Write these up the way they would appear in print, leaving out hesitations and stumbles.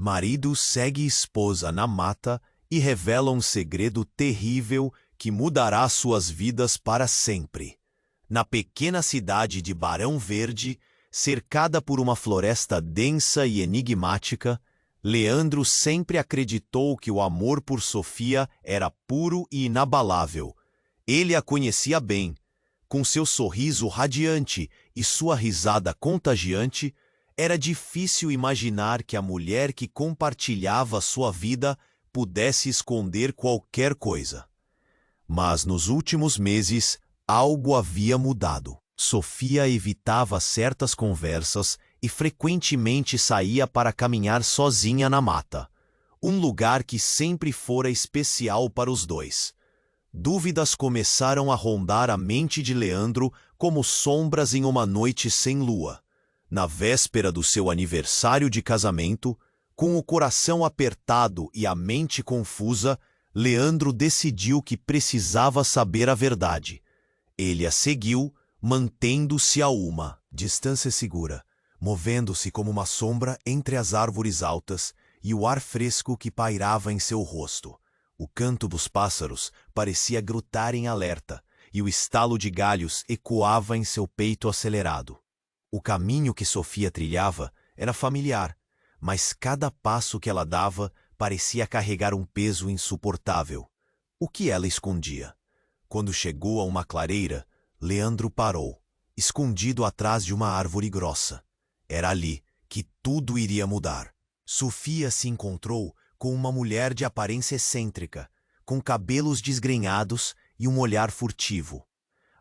Marido segue esposa na mata e revela um segredo terrível que mudará suas vidas para sempre. Na pequena cidade de Barão Verde, cercada por uma floresta densa e enigmática, Leandro sempre acreditou que o amor por Sofia era puro e inabalável. Ele a conhecia bem. Com seu sorriso radiante e sua risada contagiante, era difícil imaginar que a mulher que compartilhava sua vida pudesse esconder qualquer coisa. Mas nos últimos meses, algo havia mudado. Sofia evitava certas conversas e frequentemente saía para caminhar sozinha na mata, um lugar que sempre fora especial para os dois. Dúvidas começaram a rondar a mente de Leandro como sombras em uma noite sem lua. Na véspera do seu aniversário de casamento, com o coração apertado e a mente confusa, Leandro decidiu que precisava saber a verdade. Ele a seguiu, mantendo-se a uma distância segura, movendo-se como uma sombra entre as árvores altas e o ar fresco que pairava em seu rosto. O canto dos pássaros parecia grutar em alerta, e o estalo de galhos ecoava em seu peito acelerado. O caminho que Sofia trilhava era familiar, mas cada passo que ela dava parecia carregar um peso insuportável. O que ela escondia? Quando chegou a uma clareira, Leandro parou, escondido atrás de uma árvore grossa. Era ali que tudo iria mudar. Sofia se encontrou com uma mulher de aparência excêntrica, com cabelos desgrenhados e um olhar furtivo.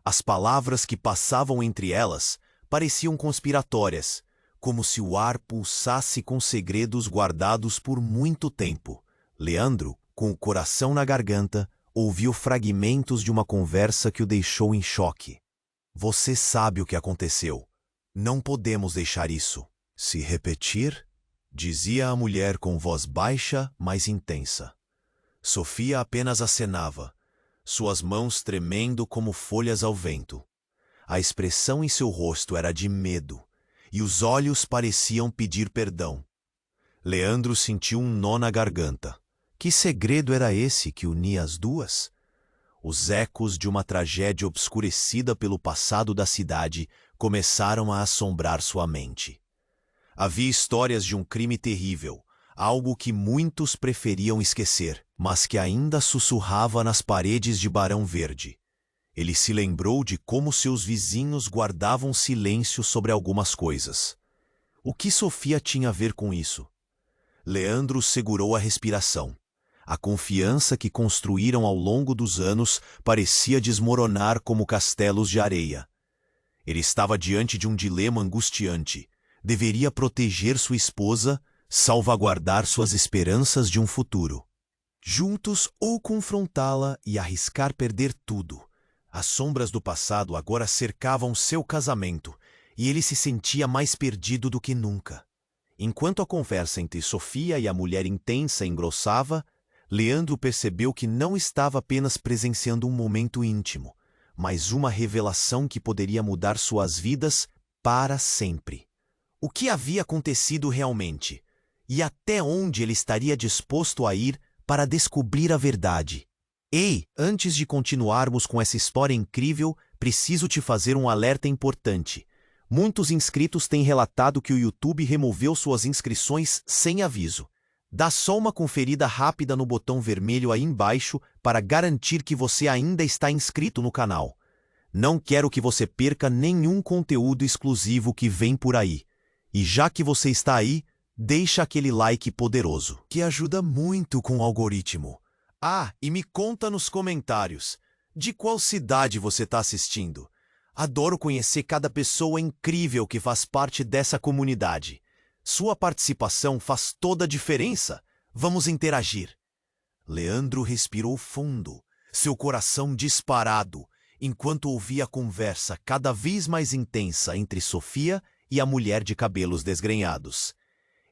As palavras que passavam entre elas pareciam conspiratórias, como se o ar pulsasse com segredos guardados por muito tempo. Leandro, com o coração na garganta, ouviu fragmentos de uma conversa que o deixou em choque. Você sabe o que aconteceu. Não podemos deixar isso se repetir, dizia a mulher com voz baixa, mas intensa. Sofia apenas acenava, suas mãos tremendo como folhas ao vento. A expressão em seu rosto era de medo, e os olhos pareciam pedir perdão. Leandro sentiu um nó na garganta. Que segredo era esse que unia as duas? Os ecos de uma tragédia obscurecida pelo passado da cidade começaram a assombrar sua mente. Havia histórias de um crime terrível, algo que muitos preferiam esquecer, mas que ainda sussurrava nas paredes de Barão Verde. Ele se lembrou de como seus vizinhos guardavam silêncio sobre algumas coisas. O que Sofia tinha a ver com isso? Leandro segurou a respiração. A confiança que construíram ao longo dos anos parecia desmoronar como castelos de areia. Ele estava diante de um dilema angustiante. Deveria proteger sua esposa, salvaguardar suas esperanças de um futuro. Juntos ou confrontá-la e arriscar perder tudo. As sombras do passado agora cercavam seu casamento, e ele se sentia mais perdido do que nunca. Enquanto a conversa entre Sofia e a mulher intensa engrossava, Leandro percebeu que não estava apenas presenciando um momento íntimo, mas uma revelação que poderia mudar suas vidas para sempre. O que havia acontecido realmente? E até onde ele estaria disposto a ir para descobrir a verdade? Ei, antes de continuarmos com essa história incrível, preciso te fazer um alerta importante. Muitos inscritos têm relatado que o YouTube removeu suas inscrições sem aviso. Dá só uma conferida rápida no botão vermelho aí embaixo para garantir que você ainda está inscrito no canal. Não quero que você perca nenhum conteúdo exclusivo que vem por aí. E já que você está aí, deixa aquele like poderoso, que ajuda muito com o algoritmo. Ah, e me conta nos comentários, de qual cidade você está assistindo? Adoro conhecer cada pessoa incrível que faz parte dessa comunidade. Sua participação faz toda a diferença. Vamos interagir. Leandro respirou fundo, seu coração disparado, enquanto ouvia a conversa cada vez mais intensa entre Sofia e a mulher de cabelos desgrenhados.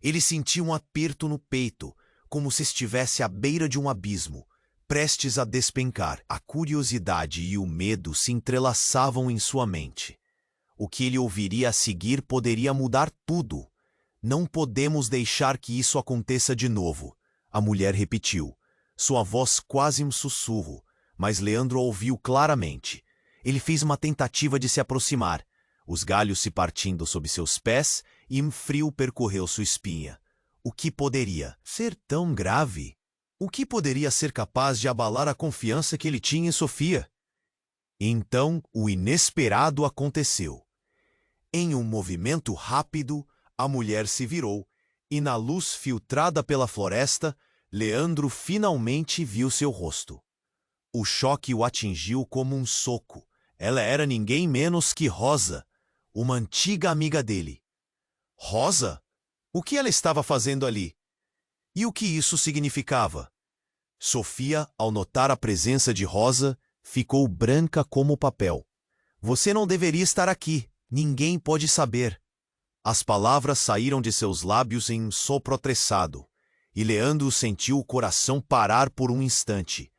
Ele sentia um aperto no peito, como se estivesse à beira de um abismo, prestes a despencar. A curiosidade e o medo se entrelaçavam em sua mente. O que ele ouviria a seguir poderia mudar tudo. Não podemos deixar que isso aconteça de novo, a mulher repetiu. Sua voz quase um sussurro, mas Leandro a ouviu claramente. Ele fez uma tentativa de se aproximar, os galhos se partindo sob seus pés e um frio percorreu sua espinha. O que poderia ser tão grave? O que poderia ser capaz de abalar a confiança que ele tinha em Sofia? Então, o inesperado aconteceu. Em um movimento rápido, a mulher se virou, e na luz filtrada pela floresta, Leandro finalmente viu seu rosto. O choque o atingiu como um soco. Ela era ninguém menos que Rosa, uma antiga amiga dele. Rosa? O que ela estava fazendo ali? E o que isso significava? Sofia, ao notar a presença de Rosa, ficou branca como papel. Você não deveria estar aqui. Ninguém pode saber. As palavras saíram de seus lábios em um sopro apressado, e Leandro sentiu o coração parar por um instante,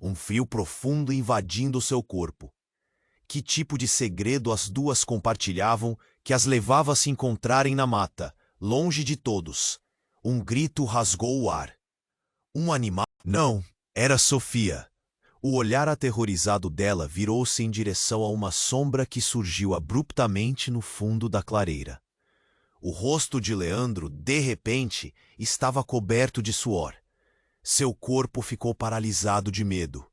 um frio profundo invadindo seu corpo. Que tipo de segredo as duas compartilhavam que as levava a se encontrarem na mata, longe de todos? Um grito rasgou o ar. Um animal... Não, era Sofia. O olhar aterrorizado dela virou-se em direção a uma sombra que surgiu abruptamente no fundo da clareira. O rosto de Leandro, de repente, estava coberto de suor. Seu corpo ficou paralisado de medo.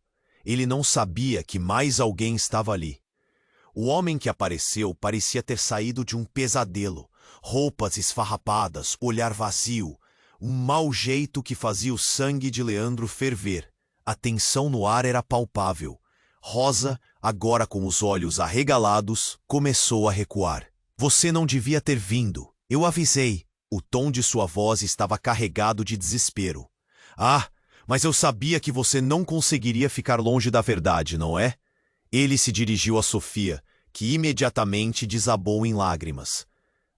Ele não sabia que mais alguém estava ali. O homem que apareceu parecia ter saído de um pesadelo. Roupas esfarrapadas, olhar vazio, um mau jeito que fazia o sangue de Leandro ferver. A tensão no ar era palpável. Rosa, agora com os olhos arregalados, começou a recuar. Você não devia ter vindo. Eu avisei. O tom de sua voz estava carregado de desespero. Ah, mas eu sabia que você não conseguiria ficar longe da verdade, não é? Ele se dirigiu a Sofia, que imediatamente desabou em lágrimas.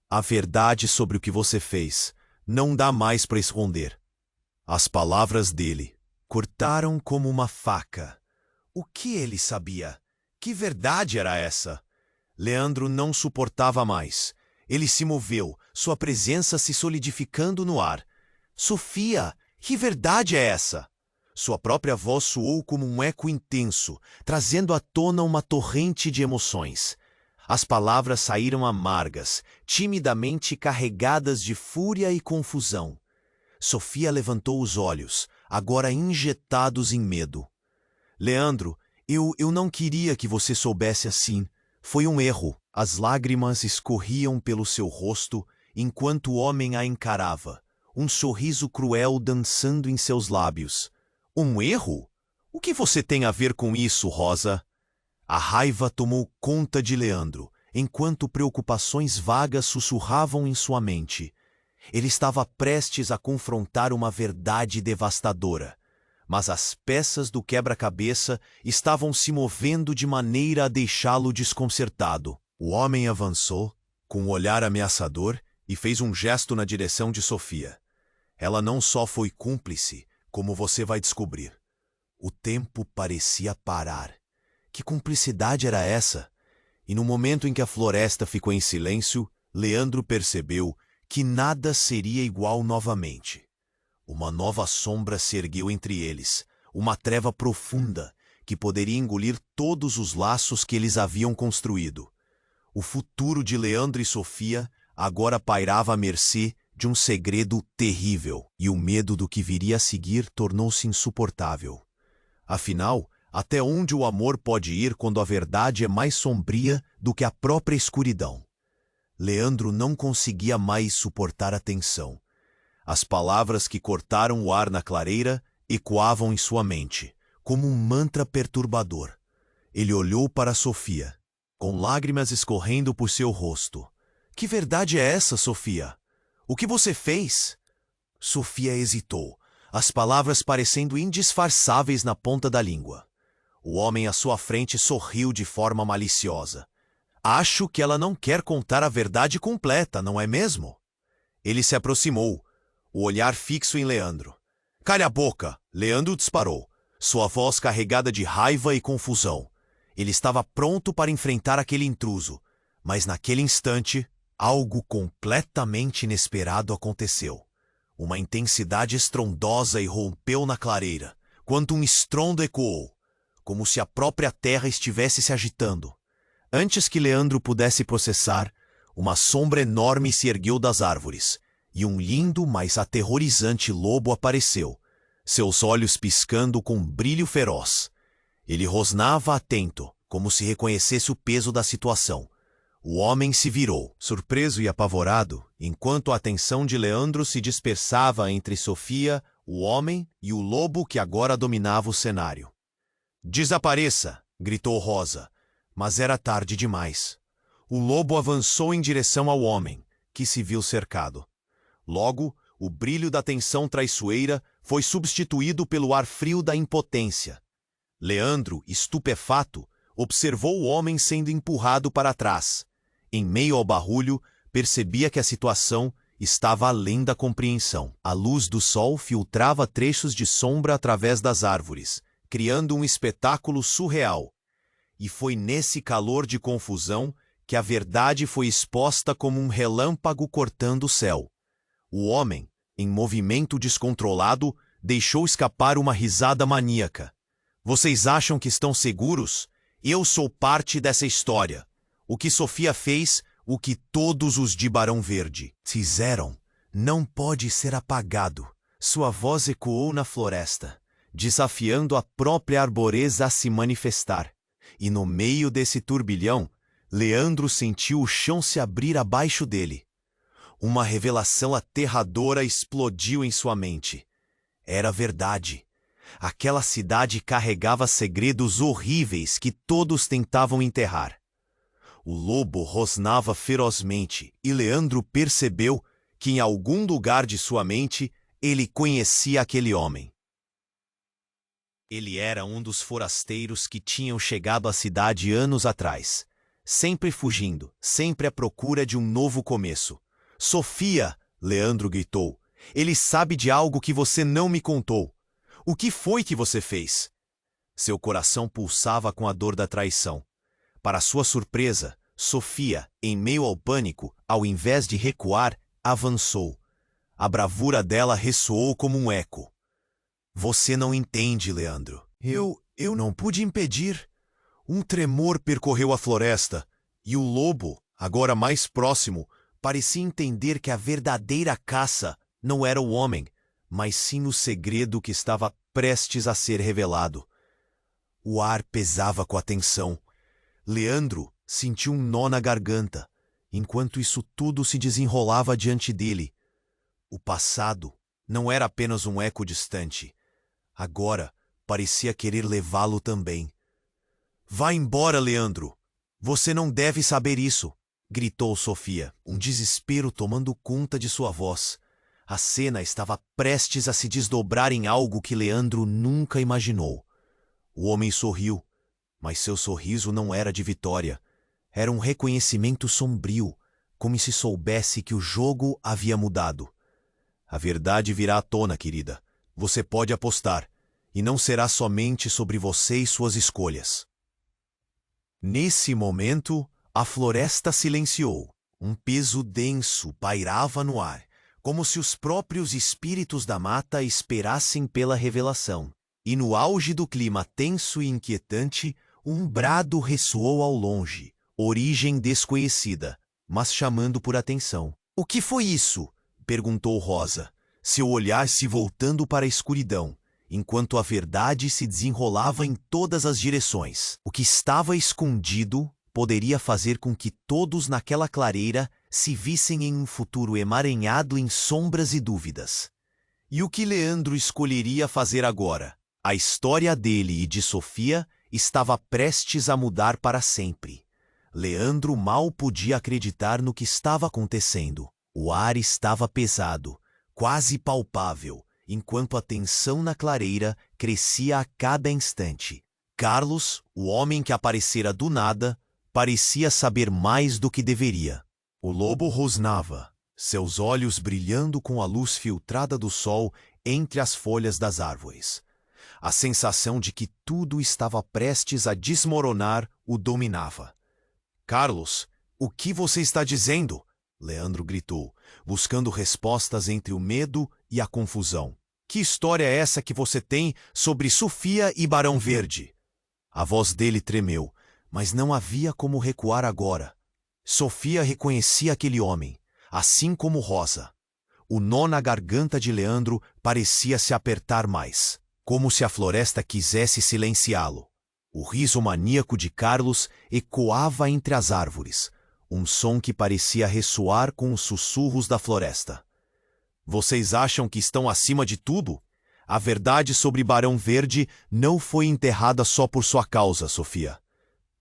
A verdade sobre o que você fez não dá mais para esconder. As palavras dele cortaram como uma faca. O que ele sabia? Que verdade era essa? Leandro não suportava mais. Ele se moveu, sua presença se solidificando no ar. Sofia, que verdade é essa? Sua própria voz soou como um eco intenso, trazendo à tona uma torrente de emoções. As palavras saíram amargas, timidamente carregadas de fúria e confusão. Sofia levantou os olhos, agora injetados em medo. Leandro, eu não queria que você soubesse assim. Foi um erro. As lágrimas escorriam pelo seu rosto enquanto o homem a encarava, um sorriso cruel dançando em seus lábios. Um erro? O que você tem a ver com isso, Rosa? A raiva tomou conta de Leandro, enquanto preocupações vagas sussurravam em sua mente. Ele estava prestes a confrontar uma verdade devastadora, mas as peças do quebra-cabeça estavam se movendo de maneira a deixá-lo desconcertado. O homem avançou, com um olhar ameaçador, e fez um gesto na direção de Sofia. Ela não só foi cúmplice, como você vai descobrir. O tempo parecia parar. Que cumplicidade era essa? E no momento em que a floresta ficou em silêncio, Leandro percebeu que nada seria igual novamente. Uma nova sombra se ergueu entre eles, uma treva profunda que poderia engolir todos os laços que eles haviam construído. O futuro de Leandro e Sofia agora pairava à mercê de um segredo terrível, e o medo do que viria a seguir tornou-se insuportável. Afinal, até onde o amor pode ir quando a verdade é mais sombria do que a própria escuridão? Leandro não conseguia mais suportar a tensão. As palavras que cortaram o ar na clareira ecoavam em sua mente, como um mantra perturbador. Ele olhou para Sofia, com lágrimas escorrendo por seu rosto. Que verdade é essa, Sofia? O que você fez? Sofia hesitou, as palavras parecendo indisfarçáveis na ponta da língua. O homem à sua frente sorriu de forma maliciosa. Acho que ela não quer contar a verdade completa, não é mesmo? Ele se aproximou, o olhar fixo em Leandro. Calha a boca! Leandro disparou, sua voz carregada de raiva e confusão. Ele estava pronto para enfrentar aquele intruso, mas naquele instante, algo completamente inesperado aconteceu. Uma intensidade estrondosa irrompeu na clareira, quando um estrondo ecoou, como se a própria terra estivesse se agitando. Antes que Leandro pudesse processar, uma sombra enorme se ergueu das árvores, e um lindo, mas aterrorizante lobo apareceu, seus olhos piscando com um brilho feroz. Ele rosnava atento, como se reconhecesse o peso da situação. O homem se virou, surpreso e apavorado, enquanto a atenção de Leandro se dispersava entre Sofia, o homem e o lobo que agora dominava o cenário. "Desapareça!" gritou Rosa, mas era tarde demais. O lobo avançou em direção ao homem, que se viu cercado. Logo, o brilho da tensão traiçoeira foi substituído pelo ar frio da impotência. Leandro, estupefato, observou o homem sendo empurrado para trás. Em meio ao barulho, percebia que a situação estava além da compreensão. A luz do sol filtrava trechos de sombra através das árvores, criando um espetáculo surreal. E foi nesse calor de confusão que a verdade foi exposta como um relâmpago cortando o céu. O homem, em movimento descontrolado, deixou escapar uma risada maníaca. "Vocês acham que estão seguros? Eu sou parte dessa história. O que Sofia fez, o que todos os de Barão Verde fizeram, não pode ser apagado." Sua voz ecoou na floresta, desafiando a própria arboreza a se manifestar. E no meio desse turbilhão, Leandro sentiu o chão se abrir abaixo dele. Uma revelação aterradora explodiu em sua mente. Era verdade. Aquela cidade carregava segredos horríveis que todos tentavam enterrar. O lobo rosnava ferozmente e Leandro percebeu que em algum lugar de sua mente ele conhecia aquele homem. Ele era um dos forasteiros que tinham chegado à cidade anos atrás, sempre fugindo, sempre à procura de um novo começo. "Sofia!" Leandro gritou. "Ele sabe de algo que você não me contou. O que foi que você fez?" Seu coração pulsava com a dor da traição. Para sua surpresa, Sofia, em meio ao pânico, ao invés de recuar, avançou. A bravura dela ressoou como um eco. "Você não entende, Leandro. Eu não pude impedir." Um tremor percorreu a floresta, e o lobo, agora mais próximo, parecia entender que a verdadeira caça não era o homem, mas sim o segredo que estava prestes a ser revelado. O ar pesava com a tensão. Leandro sentiu um nó na garganta, enquanto isso tudo se desenrolava diante dele. O passado não era apenas um eco distante. Agora parecia querer levá-lo também. "Vá embora, Leandro! Você não deve saber isso!" gritou Sofia, um desespero tomando conta de sua voz. A cena estava prestes a se desdobrar em algo que Leandro nunca imaginou. O homem sorriu, mas seu sorriso não era de vitória. Era um reconhecimento sombrio, como se soubesse que o jogo havia mudado. "A verdade virá à tona, querida. Você pode apostar, e não será somente sobre você e suas escolhas." Nesse momento, a floresta silenciou. Um peso denso pairava no ar, como se os próprios espíritos da mata esperassem pela revelação. E no auge do clima tenso e inquietante, um brado ressoou ao longe, origem desconhecida, mas chamando por atenção. "O que foi isso?" perguntou Rosa, seu olhar se voltando para a escuridão, enquanto a verdade se desenrolava em todas as direções. O que estava escondido poderia fazer com que todos naquela clareira se vissem em um futuro emaranhado em sombras e dúvidas. E o que Leandro escolheria fazer agora? A história dele e de Sofia estava prestes a mudar para sempre. Leandro mal podia acreditar no que estava acontecendo. O ar estava pesado, quase palpável, enquanto a tensão na clareira crescia a cada instante. Carlos, o homem que aparecera do nada, parecia saber mais do que deveria. O lobo rosnava, seus olhos brilhando com a luz filtrada do sol entre as folhas das árvores. A sensação de que tudo estava prestes a desmoronar o dominava. "Carlos, o que você está dizendo?" Leandro gritou, buscando respostas entre o medo e a confusão. Que história é essa que você tem sobre Sofia e Barão Verde? A voz dele tremeu, mas não havia como recuar agora. Sofia reconhecia aquele homem, assim como Rosa. O nó na garganta de Leandro parecia se apertar mais, como se a floresta quisesse silenciá-lo. O riso maníaco de Carlos ecoava entre as árvores, um som que parecia ressoar com os sussurros da floresta. Vocês acham que estão acima de tudo? A verdade sobre Barão Verde não foi enterrada só por sua causa, Sofia.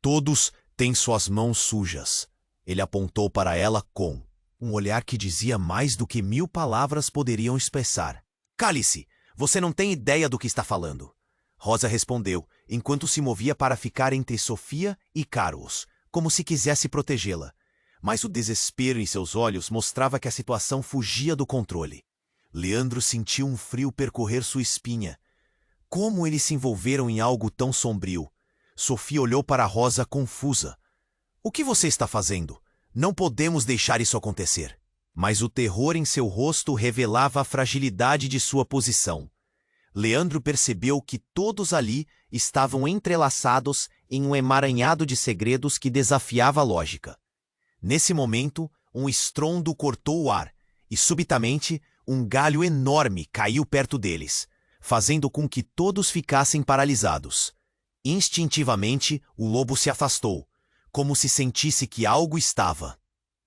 Todos têm suas mãos sujas. Ele apontou para ela com um olhar que dizia mais do que 1000 palavras poderiam expressar. Cale-se! Você não tem ideia do que está falando. Rosa respondeu, enquanto se movia para ficar entre Sofia e Carlos, como se quisesse protegê-la. Mas o desespero em seus olhos mostrava que a situação fugia do controle. Leandro sentiu um frio percorrer sua espinha. Como eles se envolveram em algo tão sombrio? Sofia olhou para Rosa confusa. O que você está fazendo? Não podemos deixar isso acontecer. Mas o terror em seu rosto revelava a fragilidade de sua posição. Leandro percebeu que todos ali estavam entrelaçados em um emaranhado de segredos que desafiava a lógica. Nesse momento, um estrondo cortou o ar, e subitamente, um galho enorme caiu perto deles, fazendo com que todos ficassem paralisados. Instintivamente, o lobo se afastou, como se sentisse que algo estava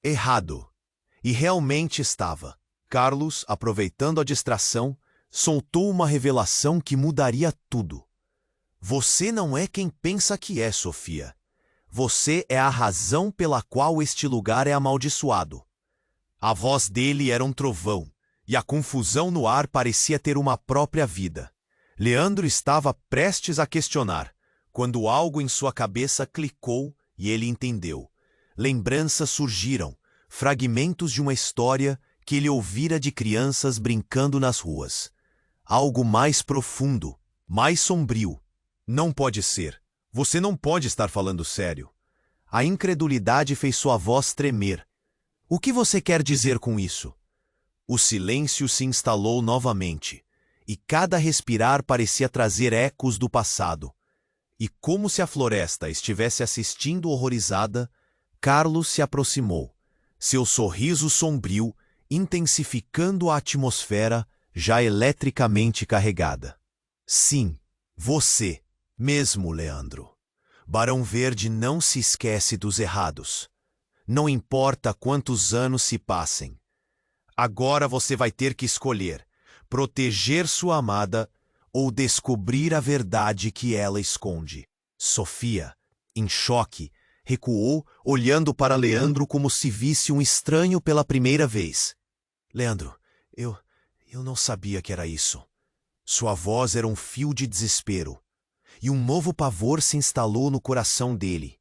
errado. E realmente estava. Carlos, aproveitando a distração, soltou uma revelação que mudaria tudo. Você não é quem pensa que é, Sofia. Você é a razão pela qual este lugar é amaldiçoado. A voz dele era um trovão, e a confusão no ar parecia ter uma própria vida. Leandro estava prestes a questionar, quando algo em sua cabeça clicou e ele entendeu. Lembranças surgiram, fragmentos de uma história que ele ouvira de crianças brincando nas ruas. Algo mais profundo, mais sombrio. Não pode ser. Você não pode estar falando sério. A incredulidade fez sua voz tremer. O que você quer dizer com isso? O silêncio se instalou novamente, e cada respirar parecia trazer ecos do passado. E como se a floresta estivesse assistindo horrorizada, Carlos se aproximou, seu sorriso sombrio intensificando a atmosfera já eletricamente carregada. Sim, você, mesmo, Leandro. Barão Verde não se esquece dos errados. Não importa quantos anos se passem. Agora você vai ter que escolher: proteger sua amada ou descobrir a verdade que ela esconde. Sofia, em choque, recuou, olhando para Leandro como se visse um estranho pela primeira vez. Leandro, eu não sabia que era isso. Sua voz era um fio de desespero. E um novo pavor se instalou no coração dele.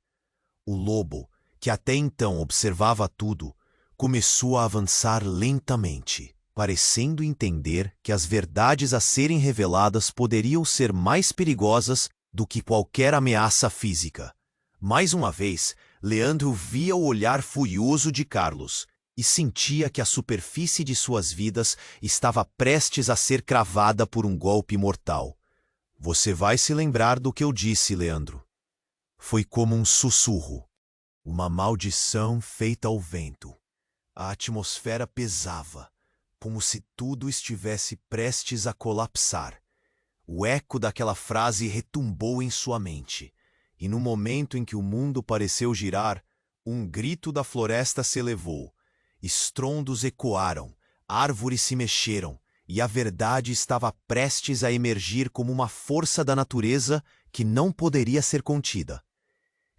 O lobo, que até então observava tudo, começou a avançar lentamente, parecendo entender que as verdades a serem reveladas poderiam ser mais perigosas do que qualquer ameaça física. Mais uma vez, Leandro via o olhar furioso de Carlos e sentia que a superfície de suas vidas estava prestes a ser cravada por um golpe mortal. Você vai se lembrar do que eu disse, Leandro. Foi como um sussurro, uma maldição feita ao vento. A atmosfera pesava, como se tudo estivesse prestes a colapsar. O eco daquela frase retumbou em sua mente, e no momento em que o mundo pareceu girar, um grito da floresta se elevou. Estrondos ecoaram, árvores se mexeram, e a verdade estava prestes a emergir como uma força da natureza que não poderia ser contida.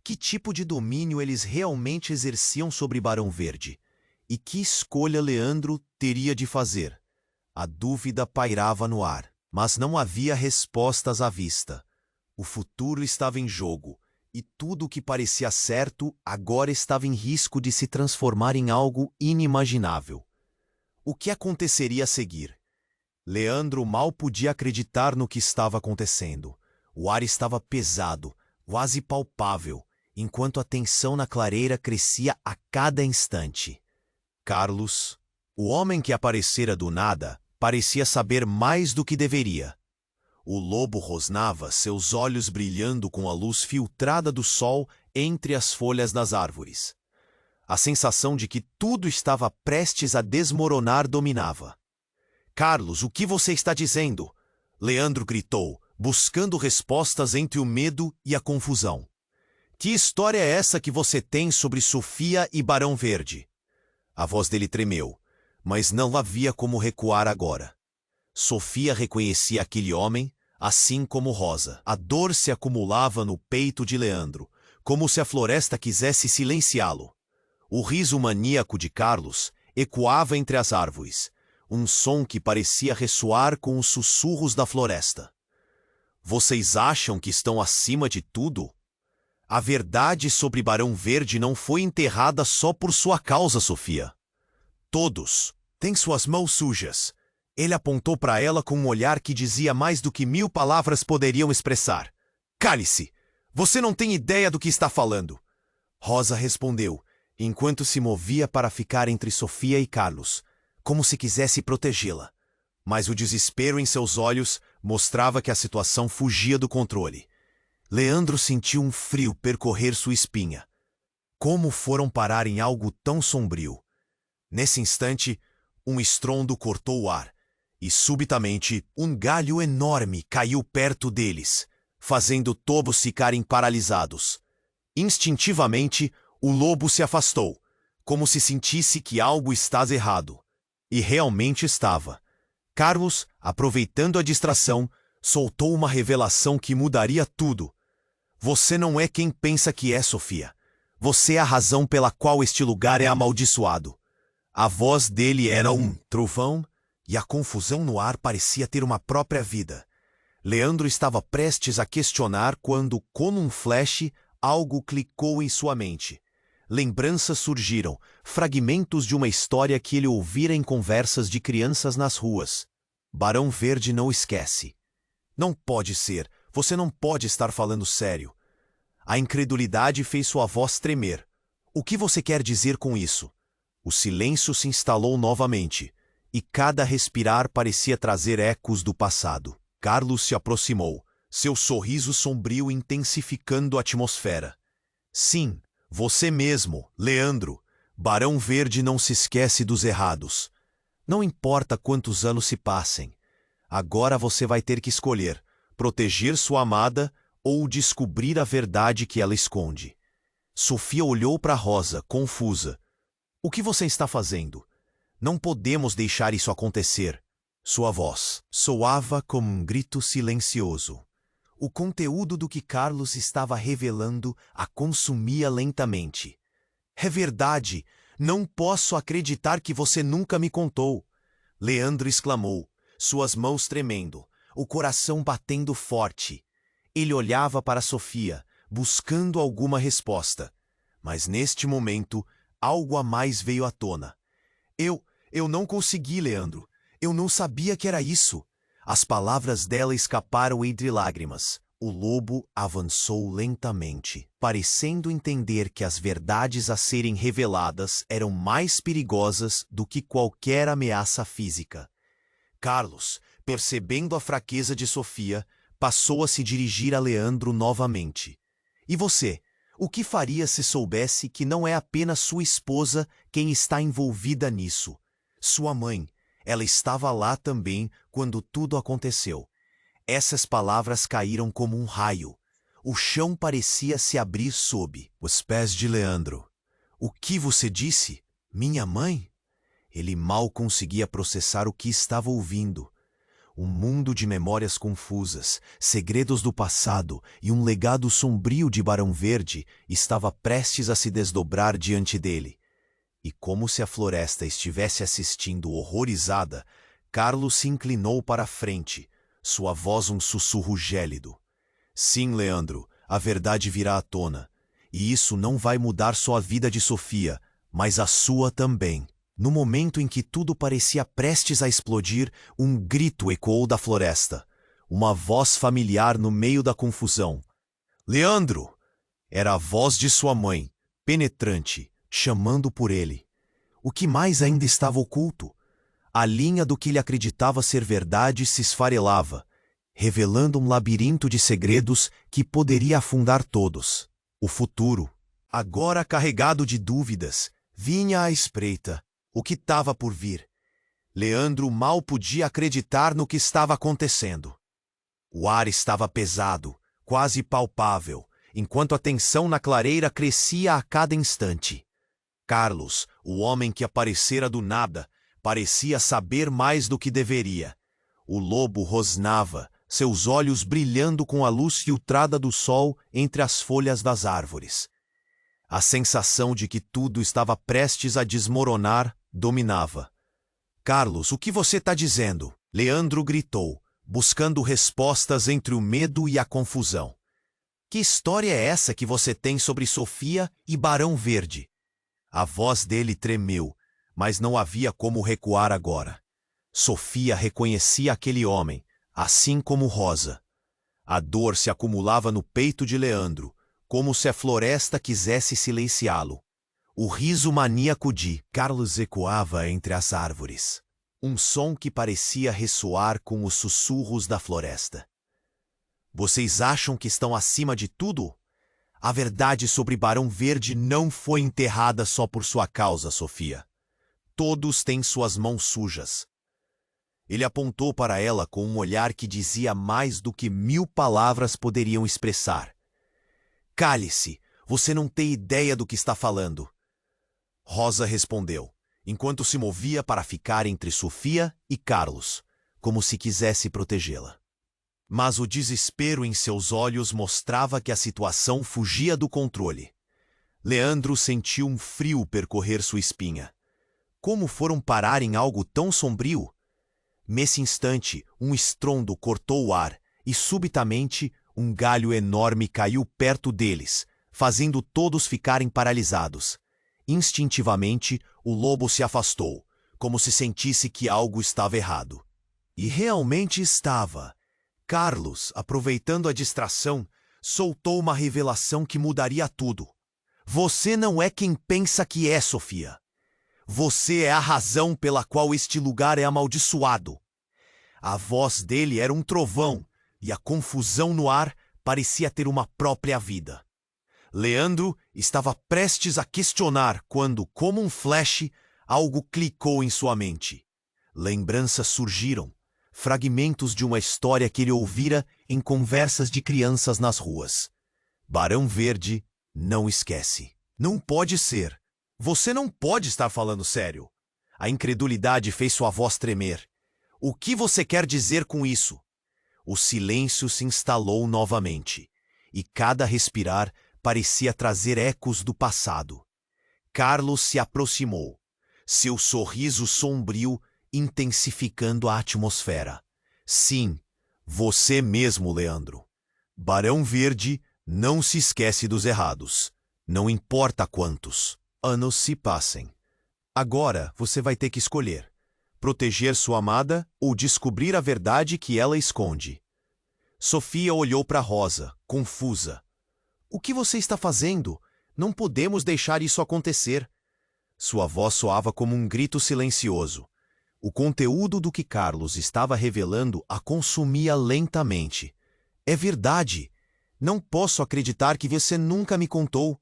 Que tipo de domínio eles realmente exerciam sobre Barão Verde? E que escolha Leandro teria de fazer? A dúvida pairava no ar, mas não havia respostas à vista. O futuro estava em jogo, e tudo o que parecia certo agora estava em risco de se transformar em algo inimaginável. O que aconteceria a seguir? Leandro mal podia acreditar no que estava acontecendo. O ar estava pesado, quase palpável, enquanto a tensão na clareira crescia a cada instante. Carlos, o homem que aparecera do nada, parecia saber mais do que deveria. O lobo rosnava, seus olhos brilhando com a luz filtrada do sol entre as folhas das árvores. A sensação de que tudo estava prestes a desmoronar dominava. "Carlos, o que você está dizendo?" Leandro gritou, buscando respostas entre o medo e a confusão. "Que história é essa que você tem sobre Sofia e Barão Verde?" A voz dele tremeu, mas não havia como recuar agora. Sofia reconhecia aquele homem, assim como Rosa. A dor se acumulava no peito de Leandro, como se a floresta quisesse silenciá-lo. O riso maníaco de Carlos ecoava entre as árvores, um som que parecia ressoar com os sussurros da floresta. "Vocês acham que estão acima de tudo? A verdade sobre Barão Verde não foi enterrada só por sua causa, Sofia. Todos têm suas mãos sujas." Ele apontou para ela com um olhar que dizia mais do que 1000 palavras poderiam expressar. "Cale-se! Você não tem ideia do que está falando." Rosa respondeu, enquanto se movia para ficar entre Sofia e Carlos, como se quisesse protegê-la. Mas o desespero em seus olhos mostrava que a situação fugia do controle. Leandro sentiu um frio percorrer sua espinha. Como foram parar em algo tão sombrio? Nesse instante, um estrondo cortou o ar, e subitamente um galho enorme caiu perto deles, fazendo todos ficarem paralisados. Instintivamente, o lobo se afastou, como se sentisse que algo estava errado. E realmente estava. Carlos, aproveitando a distração, soltou uma revelação que mudaria tudo. "Você não é quem pensa que é, Sofia. Você é a razão pela qual este lugar é amaldiçoado." A voz dele era um trovão, e a confusão no ar parecia ter uma própria vida. Leandro estava prestes a questionar quando, como um flash, algo clicou em sua mente. Lembranças surgiram, fragmentos de uma história que ele ouvira em conversas de crianças nas ruas. "Barão Verde não esquece." "Não pode ser, você não pode estar falando sério." A incredulidade fez sua voz tremer. "O que você quer dizer com isso?" O silêncio se instalou novamente, e cada respirar parecia trazer ecos do passado. Carlos se aproximou, seu sorriso sombrio intensificando a atmosfera. "Sim, você mesmo, Leandro. Barão Verde não se esquece dos errados. Não importa quantos anos se passem. Agora você vai ter que escolher, proteger sua amada ou descobrir a verdade que ela esconde." Sofia olhou para Rosa, confusa. "O que você está fazendo? Não podemos deixar isso acontecer." Sua voz soava como um grito silencioso. O conteúdo do que Carlos estava revelando a consumia lentamente. "É verdade! Não posso acreditar que você nunca me contou." Leandro exclamou, suas mãos tremendo, o coração batendo forte. Ele olhava para Sofia, buscando alguma resposta. Mas neste momento, algo a mais veio à tona. Eu não consegui, Leandro. Eu não sabia que era isso." As palavras dela escaparam entre lágrimas. O lobo avançou lentamente, parecendo entender que as verdades a serem reveladas eram mais perigosas do que qualquer ameaça física. Carlos, percebendo a fraqueza de Sofia, passou a se dirigir a Leandro novamente. "E você? O que faria se soubesse que não é apenas sua esposa quem está envolvida nisso? Sua mãe, ela estava lá também quando tudo aconteceu." Essas palavras caíram como um raio. O chão parecia se abrir sob os pés de Leandro. "O que você disse? Minha mãe?" Ele mal conseguia processar o que estava ouvindo. Um mundo de memórias confusas, segredos do passado e um legado sombrio de Barão Verde estava prestes a se desdobrar diante dele. E como se a floresta estivesse assistindo horrorizada, Carlos se inclinou para a frente, sua voz um sussurro gélido. "Sim, Leandro, a verdade virá à tona. E isso não vai mudar só a vida de Sofia, mas a sua também." No momento em que tudo parecia prestes a explodir, um grito ecoou da floresta. Uma voz familiar no meio da confusão. "Leandro!" Era a voz de sua mãe, penetrante, chamando por ele. O que mais ainda estava oculto? A linha do que ele acreditava ser verdade se esfarelava, revelando um labirinto de segredos que poderia afundar todos. O futuro, agora carregado de dúvidas, vinha à espreita. O que estava por vir? Leandro mal podia acreditar no que estava acontecendo. O ar estava pesado, quase palpável, enquanto a tensão na clareira crescia a cada instante. Carlos, o homem que aparecera do nada, parecia saber mais do que deveria. O lobo rosnava, seus olhos brilhando com a luz filtrada do sol entre as folhas das árvores. A sensação de que tudo estava prestes a desmoronar dominava. "Carlos, o que você está dizendo?" Leandro gritou, buscando respostas entre o medo e a confusão. "Que história é essa que você tem sobre Sofia e Barão Verde?" A voz dele tremeu, mas não havia como recuar agora. Sofia reconhecia aquele homem, assim como Rosa. A dor se acumulava no peito de Leandro, como se a floresta quisesse silenciá-lo. O riso maníaco de Carlos ecoava entre as árvores, um som que parecia ressoar com os sussurros da floresta. "Vocês acham que estão acima de tudo? A verdade sobre Barão Verde não foi enterrada só por sua causa, Sofia. Todos têm suas mãos sujas." Ele apontou para ela com um olhar que dizia mais do que 1000 palavras poderiam expressar. "Cale-se, você não tem ideia do que está falando." Rosa respondeu, enquanto se movia para ficar entre Sofia e Carlos, como se quisesse protegê-la. Mas o desespero em seus olhos mostrava que a situação fugia do controle. Leandro sentiu um frio percorrer sua espinha. Como foram parar em algo tão sombrio? Nesse instante, um estrondo cortou o ar e, subitamente, um galho enorme caiu perto deles, fazendo todos ficarem paralisados. Instintivamente, o lobo se afastou, como se sentisse que algo estava errado. E realmente estava. Carlos, aproveitando a distração, soltou uma revelação que mudaria tudo. "Você não é quem pensa que é, Sofia. Você é a razão pela qual este lugar é amaldiçoado." A voz dele era um trovão, e a confusão no ar parecia ter uma própria vida. Leandro estava prestes a questionar quando, como um flash, algo clicou em sua mente. Lembranças surgiram, fragmentos de uma história que ele ouvira em conversas de crianças nas ruas. Barão Verde não esquece. "Não pode ser. Você não pode estar falando sério." A incredulidade fez sua voz tremer. "O que você quer dizer com isso?" O silêncio se instalou novamente, e cada respirar parecia trazer ecos do passado. Carlos se aproximou, seu sorriso sombrio intensificando a atmosfera. "Sim, você mesmo, Leandro. Barão Verde não se esquece dos errados, não importa quantos anos se passem. Agora você vai ter que escolher: proteger sua amada ou descobrir a verdade que ela esconde." Sofia olhou para Rosa, confusa. "O que você está fazendo? Não podemos deixar isso acontecer." Sua voz soava como um grito silencioso. O conteúdo do que Carlos estava revelando a consumia lentamente. "É verdade. Não posso acreditar que você nunca me contou."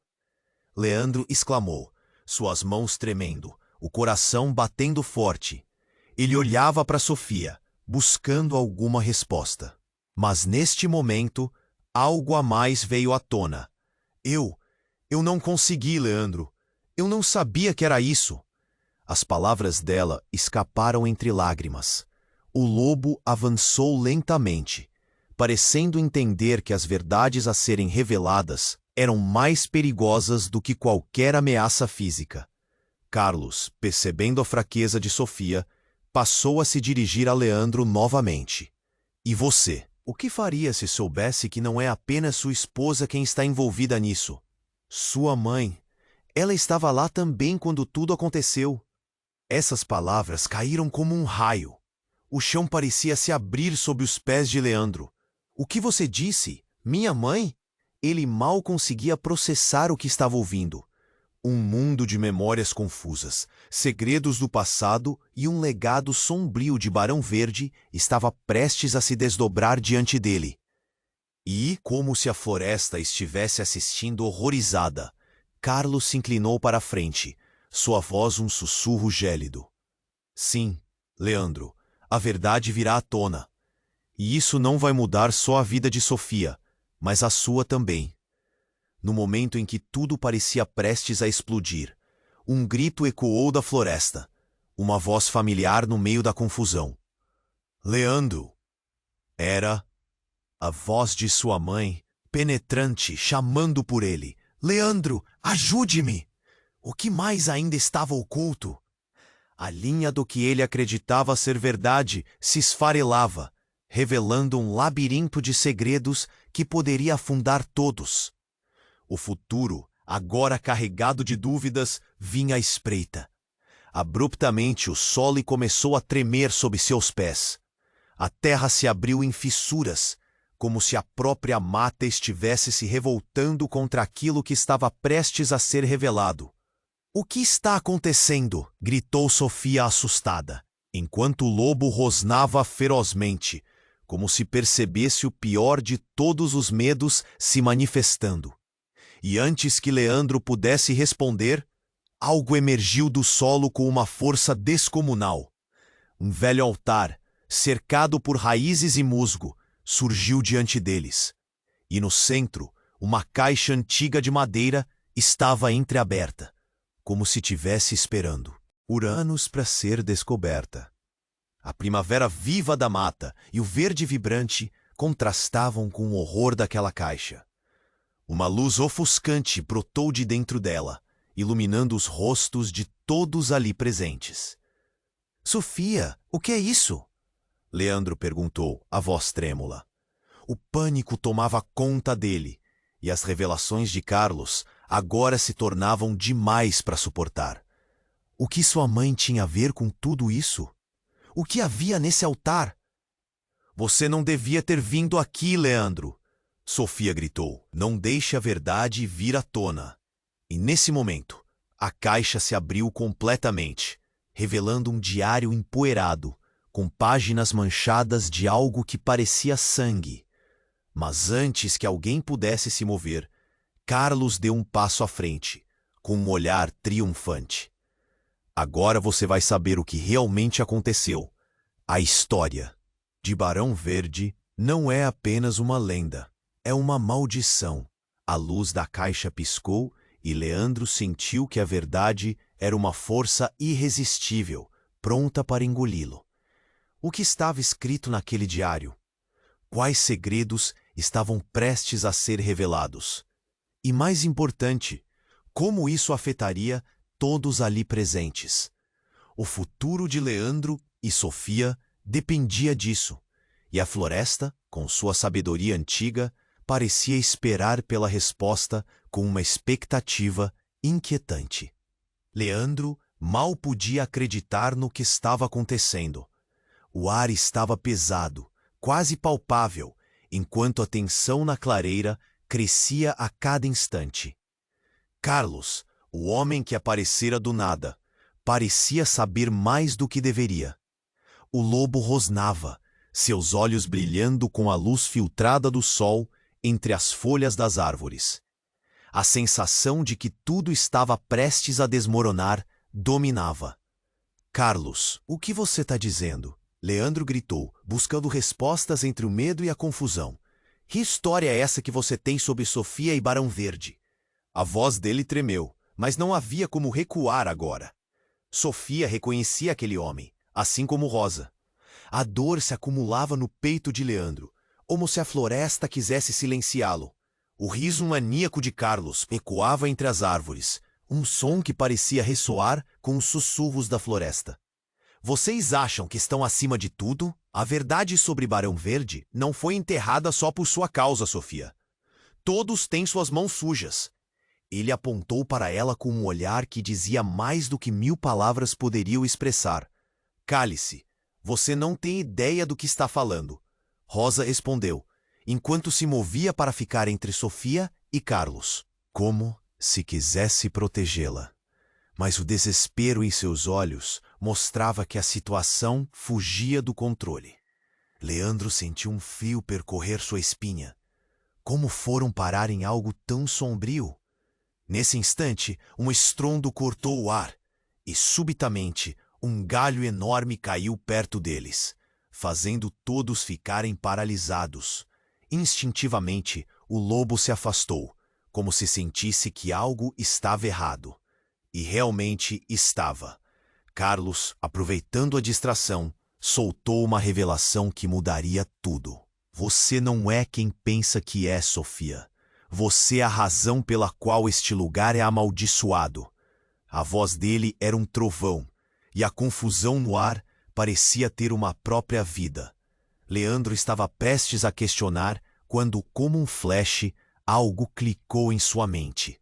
Leandro exclamou, suas mãos tremendo, o coração batendo forte. Ele olhava para Sofia, buscando alguma resposta. Mas neste momento, algo a mais veio à tona. Eu não consegui, Leandro. Eu não sabia que era isso." As palavras dela escaparam entre lágrimas. O lobo avançou lentamente, parecendo entender que as verdades a serem reveladas eram mais perigosas do que qualquer ameaça física. Carlos, percebendo a fraqueza de Sofia, passou a se dirigir a Leandro novamente. "E você? O que faria se soubesse que não é apenas sua esposa quem está envolvida nisso? Sua mãe. Ela estava lá também quando tudo aconteceu." Essas palavras caíram como um raio. O chão parecia se abrir sob os pés de Leandro. "O que você disse? Minha mãe?" Ele mal conseguia processar o que estava ouvindo. Um mundo de memórias confusas, segredos do passado e um legado sombrio de Barão Verde estava prestes a se desdobrar diante dele. E, como se a floresta estivesse assistindo horrorizada, Carlos se inclinou para a frente, sua voz um sussurro gélido. Sim, Leandro, a verdade virá à tona. E isso não vai mudar só a vida de Sofia, mas a sua também. No momento em que tudo parecia prestes a explodir, um grito ecoou da floresta, uma voz familiar no meio da confusão. Leandro! Era a voz de sua mãe, penetrante, chamando por ele. Leandro, ajude-me! O que mais ainda estava oculto? A linha do que ele acreditava ser verdade se esfarelava, revelando um labirinto de segredos que poderia afundar todos. O futuro, agora carregado de dúvidas, vinha à espreita. Abruptamente o solo começou a tremer sob seus pés. A terra se abriu em fissuras, como se a própria mata estivesse se revoltando contra aquilo que estava prestes a ser revelado. O que está acontecendo? Gritou Sofia assustada, enquanto o lobo rosnava ferozmente, como se percebesse o pior de todos os medos se manifestando. E antes que Leandro pudesse responder, algo emergiu do solo com uma força descomunal. Um velho altar, cercado por raízes e musgo, surgiu diante deles. E no centro, uma caixa antiga de madeira estava entreaberta, como se tivesse esperando Uranus para ser descoberta. A primavera viva da mata e o verde vibrante contrastavam com o horror daquela caixa. Uma luz ofuscante brotou de dentro dela, iluminando os rostos de todos ali presentes. Sofia, o que é isso? Leandro perguntou, a voz trêmula. O pânico tomava conta dele, e as revelações de Carlos agora se tornavam demais para suportar. O que sua mãe tinha a ver com tudo isso? O que havia nesse altar? Você não devia ter vindo aqui, Leandro! Sofia gritou. Não deixe a verdade vir à tona. E nesse momento, a caixa se abriu completamente, revelando um diário empoeirado, com páginas manchadas de algo que parecia sangue. Mas antes que alguém pudesse se mover, Carlos deu um passo à frente, com um olhar triunfante. Agora você vai saber o que realmente aconteceu. A história de Barão Verde não é apenas uma lenda. É uma maldição. A luz da caixa piscou e Leandro sentiu que a verdade era uma força irresistível, pronta para engoli-lo. O que estava escrito naquele diário? Quais segredos estavam prestes a ser revelados? E mais importante, como isso afetaria todos ali presentes? O futuro de Leandro e Sofia dependia disso, e a floresta, com sua sabedoria antiga, parecia esperar pela resposta com uma expectativa inquietante. Leandro mal podia acreditar no que estava acontecendo. O ar estava pesado, quase palpável, enquanto a tensão na clareira crescia a cada instante. Carlos, o homem que aparecera do nada, parecia saber mais do que deveria. O lobo rosnava, seus olhos brilhando com a luz filtrada do sol entre as folhas das árvores. A sensação de que tudo estava prestes a desmoronar dominava. Carlos, o que você está dizendo? Leandro gritou, buscando respostas entre o medo e a confusão. Que história é essa que você tem sobre Sofia e Barão Verde? A voz dele tremeu, mas não havia como recuar agora. Sofia reconhecia aquele homem, assim como Rosa. A dor se acumulava no peito de Leandro, como se a floresta quisesse silenciá-lo. O riso maníaco de Carlos ecoava entre as árvores, um som que parecia ressoar com os sussurros da floresta. Vocês acham que estão acima de tudo? A verdade sobre Barão Verde não foi enterrada só por sua causa, Sofia. Todos têm suas mãos sujas. Ele apontou para ela com um olhar que dizia mais do que 1000 palavras poderiam expressar. Cale-se, você não tem ideia do que está falando. Rosa respondeu, enquanto se movia para ficar entre Sofia e Carlos. Como se quisesse protegê-la. Mas o desespero em seus olhos mostrava que a situação fugia do controle. Leandro sentiu um frio percorrer sua espinha. Como foram parar em algo tão sombrio? Nesse instante, um estrondo cortou o ar, e subitamente um galho enorme caiu perto deles, fazendo todos ficarem paralisados. Instintivamente, o lobo se afastou, como se sentisse que algo estava errado. E realmente estava. Carlos, aproveitando a distração, soltou uma revelação que mudaria tudo. Você não é quem pensa que é, Sofia. Você é a razão pela qual este lugar é amaldiçoado. A voz dele era um trovão, e a confusão no ar parecia ter uma própria vida. Leandro estava prestes a questionar quando, como um flash, algo clicou em sua mente.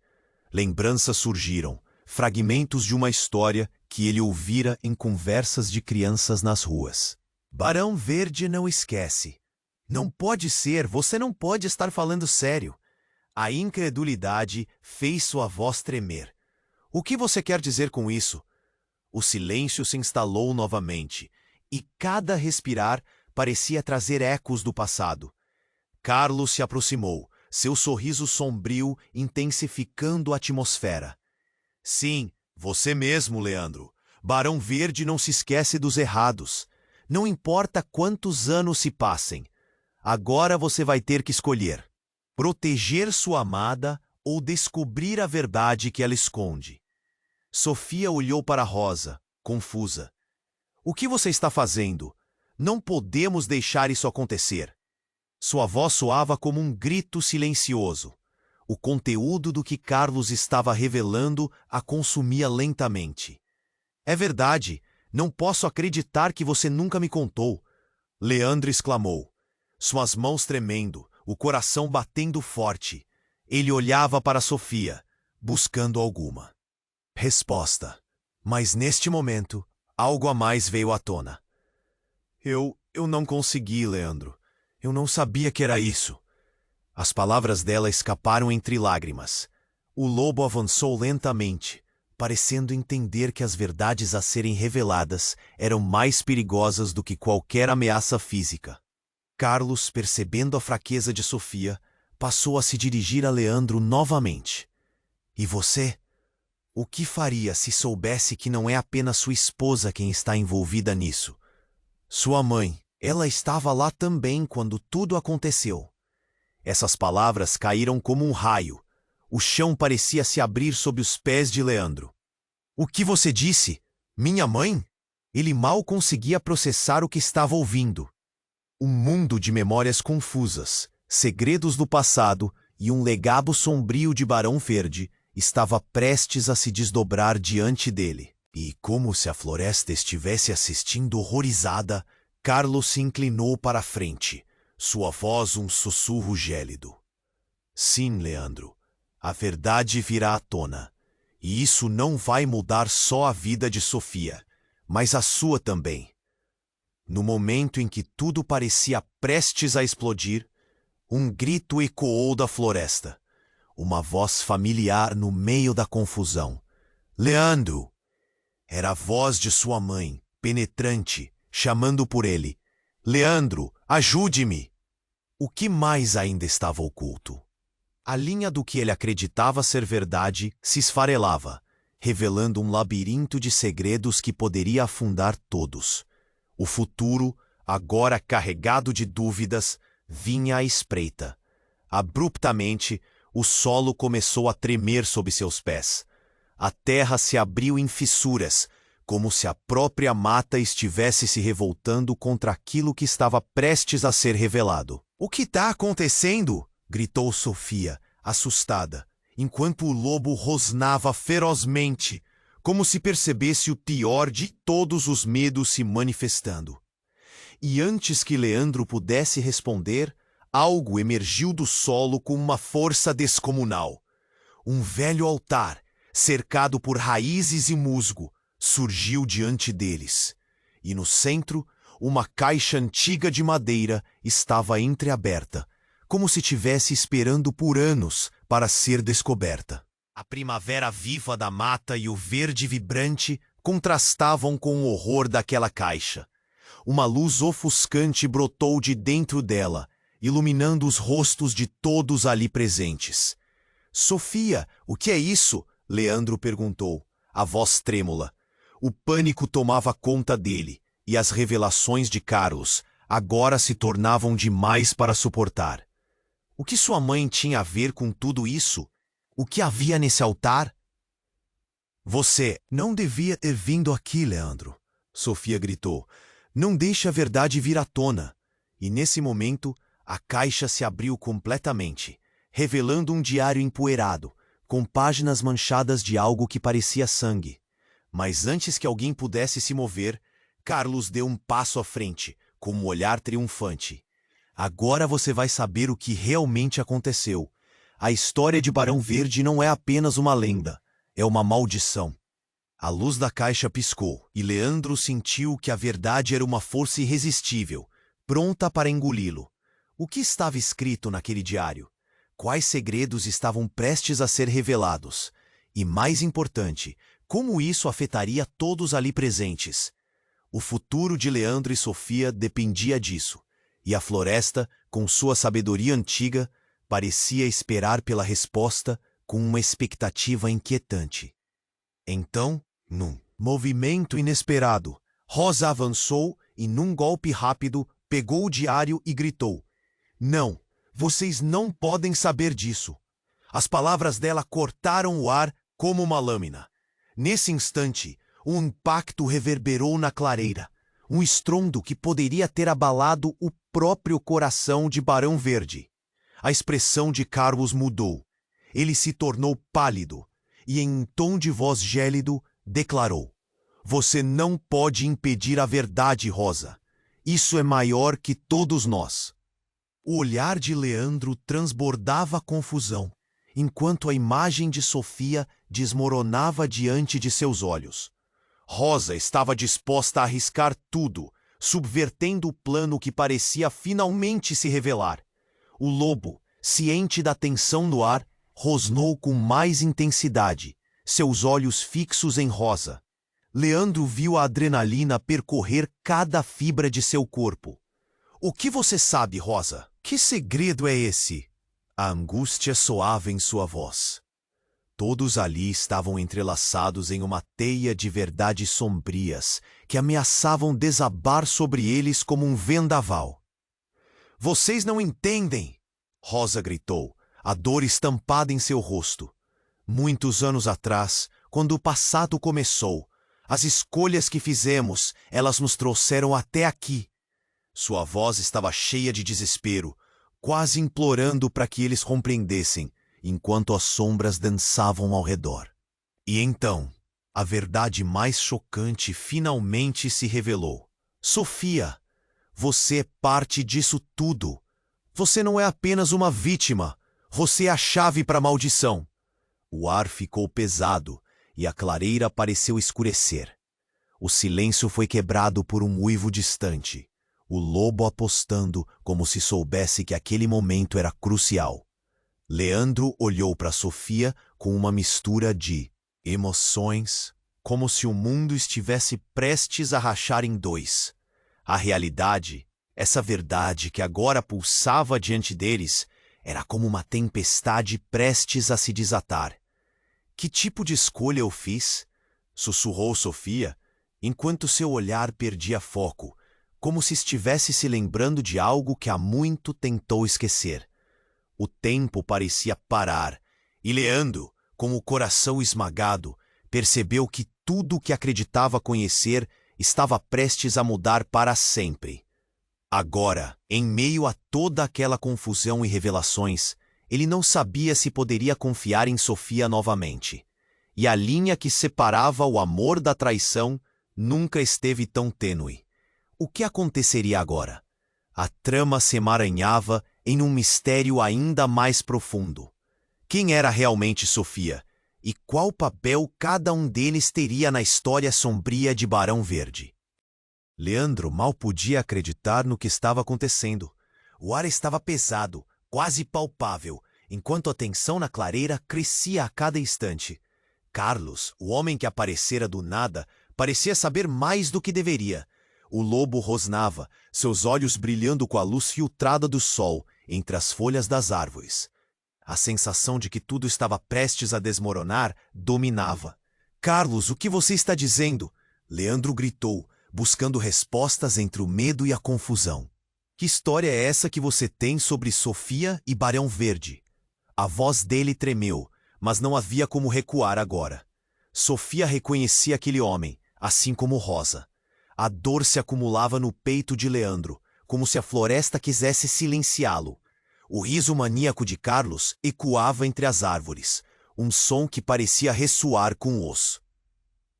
Lembranças surgiram, fragmentos de uma história que ele ouvira em conversas de crianças nas ruas. Barão Verde não esquece. Não pode ser, você não pode estar falando sério. A incredulidade fez sua voz tremer. O que você quer dizer com isso? O silêncio se instalou novamente, e cada respirar parecia trazer ecos do passado. Carlos se aproximou, seu sorriso sombrio intensificando a atmosfera. Sim, você mesmo, Leandro. Barão Verde não se esquece dos errados. Não importa quantos anos se passem. Agora você vai ter que escolher: proteger sua amada ou descobrir a verdade que ela esconde. Sofia olhou para Rosa, confusa. O que você está fazendo? Não podemos deixar isso acontecer. Sua voz soava como um grito silencioso. O conteúdo do que Carlos estava revelando a consumia lentamente. É verdade, não posso acreditar que você nunca me contou. Leandro exclamou, suas mãos tremendo, o coração batendo forte. Ele olhava para Sofia, buscando alguma resposta. Mas neste momento, algo a mais veio à tona. Eu não consegui, Leandro. Eu não sabia que era isso. As palavras dela escaparam entre lágrimas. O lobo avançou lentamente, parecendo entender que as verdades a serem reveladas eram mais perigosas do que qualquer ameaça física. Carlos, percebendo a fraqueza de Sofia, passou a se dirigir a Leandro novamente. E você? O que faria se soubesse que não é apenas sua esposa quem está envolvida nisso? Sua mãe, ela estava lá também quando tudo aconteceu. Essas palavras caíram como um raio. O chão parecia se abrir sob os pés de Leandro. O que você disse? Minha mãe? Ele mal conseguia processar o que estava ouvindo. Um mundo de memórias confusas, segredos do passado e um legado sombrio de Barão Verde estava prestes a se desdobrar diante dele. E como se a floresta estivesse assistindo horrorizada, Carlos se inclinou para a frente, sua voz um sussurro gélido. Sim, Leandro, a verdade virá à tona, e isso não vai mudar só a vida de Sofia, mas a sua também. No momento em que tudo parecia prestes a explodir, um grito ecoou da floresta, uma voz familiar no meio da confusão. Leandro! Era a voz de sua mãe, penetrante, chamando por ele. Leandro, ajude-me! O que mais ainda estava oculto? A linha do que ele acreditava ser verdade se esfarelava, revelando um labirinto de segredos que poderia afundar todos. O futuro, agora carregado de dúvidas, vinha à espreita. Abruptamente, o solo começou a tremer sob seus pés. A terra se abriu em fissuras, como se a própria mata estivesse se revoltando contra aquilo que estava prestes a ser revelado. O que está acontecendo? Gritou Sofia, assustada, enquanto o lobo rosnava ferozmente, como se percebesse o pior de todos os medos se manifestando. E antes que Leandro pudesse responder, algo emergiu do solo com uma força descomunal. Um velho altar, cercado por raízes e musgo, surgiu diante deles. E no centro, uma caixa antiga de madeira estava entreaberta, como se tivesse esperando por anos para ser descoberta. A primavera viva da mata e o verde vibrante contrastavam com o horror daquela caixa. Uma luz ofuscante brotou de dentro dela, iluminando os rostos de todos ali presentes. Sofia, o que é isso? Leandro perguntou, a voz trêmula. O pânico tomava conta dele, e as revelações de Carlos agora se tornavam demais para suportar. O que sua mãe tinha a ver com tudo isso? O que havia nesse altar? Você não devia ter vindo aqui, Leandro, Sofia gritou. Não deixe a verdade vir à tona. E nesse momento, a caixa se abriu completamente, revelando um diário empoeirado, com páginas manchadas de algo que parecia sangue. Mas antes que alguém pudesse se mover, Carlos deu um passo à frente, com um olhar triunfante. Agora você vai saber o que realmente aconteceu. A história de Barão Verde não é apenas uma lenda, é uma maldição. A luz da caixa piscou, e Leandro sentiu que a verdade era uma força irresistível, pronta para engoli-lo. O que estava escrito naquele diário? Quais segredos estavam prestes a ser revelados? E, mais importante, como isso afetaria todos ali presentes? O futuro de Leandro e Sofia dependia disso, e a floresta, com sua sabedoria antiga, parecia esperar pela resposta com uma expectativa inquietante. Então, num movimento inesperado, Rosa avançou e, num golpe rápido, pegou o diário e gritou: "Não, vocês não podem saber disso." As palavras dela cortaram o ar como uma lâmina. Nesse instante, um impacto reverberou na clareira, um estrondo que poderia ter abalado o próprio coração de Barão Verde. A expressão de Carlos mudou. Ele se tornou pálido e, em um tom de voz gélido, declarou: "Você não pode impedir a verdade, Rosa. Isso é maior que todos nós." O olhar de Leandro transbordava confusão, enquanto a imagem de Sofia desmoronava diante de seus olhos. Rosa estava disposta a arriscar tudo, subvertendo o plano que parecia finalmente se revelar. O lobo, ciente da tensão no ar, rosnou com mais intensidade, seus olhos fixos em Rosa. Leandro viu a adrenalina percorrer cada fibra de seu corpo. "O que você sabe, Rosa? Que segredo é esse?" A angústia soava em sua voz. Todos ali estavam entrelaçados em uma teia de verdades sombrias que ameaçavam desabar sobre eles como um vendaval. "Vocês não entendem!" Rosa gritou, a dor estampada em seu rosto. "Muitos anos atrás, quando o passado começou, as escolhas que fizemos, elas nos trouxeram até aqui." Sua voz estava cheia de desespero, quase implorando para que eles compreendessem, enquanto as sombras dançavam ao redor. E então, a verdade mais chocante finalmente se revelou. "Sofia, você é parte disso tudo. Você não é apenas uma vítima, você é a chave para a maldição." O ar ficou pesado e a clareira pareceu escurecer. O silêncio foi quebrado por um uivo distante, o lobo apostando como se soubesse que aquele momento era crucial. Leandro olhou para Sofia com uma mistura de emoções, como se o mundo estivesse prestes a rachar em dois. A realidade, essa verdade que agora pulsava diante deles, era como uma tempestade prestes a se desatar. "Que tipo de escolha eu fiz?" sussurrou Sofia, enquanto seu olhar perdia foco, como se estivesse se lembrando de algo que há muito tentou esquecer. O tempo parecia parar, e Leandro, com o coração esmagado, percebeu que tudo o que acreditava conhecer estava prestes a mudar para sempre. Agora, em meio a toda aquela confusão e revelações, ele não sabia se poderia confiar em Sofia novamente. E a linha que separava o amor da traição nunca esteve tão tênue. O que aconteceria agora? A trama se emaranhava em um mistério ainda mais profundo. Quem era realmente Sofia? E qual papel cada um deles teria na história sombria de Barão Verde? Leandro mal podia acreditar no que estava acontecendo. O ar estava pesado, quase palpável, enquanto a tensão na clareira crescia a cada instante. Carlos, o homem que aparecera do nada, parecia saber mais do que deveria. O lobo rosnava, seus olhos brilhando com a luz filtrada do sol entre as folhas das árvores. A sensação de que tudo estava prestes a desmoronar dominava. "Carlos, o que você está dizendo?" Leandro gritou, buscando respostas entre o medo e a confusão. "Que história é essa que você tem sobre Sofia e Barão Verde?" A voz dele tremeu, mas não havia como recuar agora. Sofia reconhecia aquele homem, assim como Rosa. A dor se acumulava no peito de Leandro, como se a floresta quisesse silenciá-lo. O riso maníaco de Carlos ecoava entre as árvores, um som que parecia ressoar com os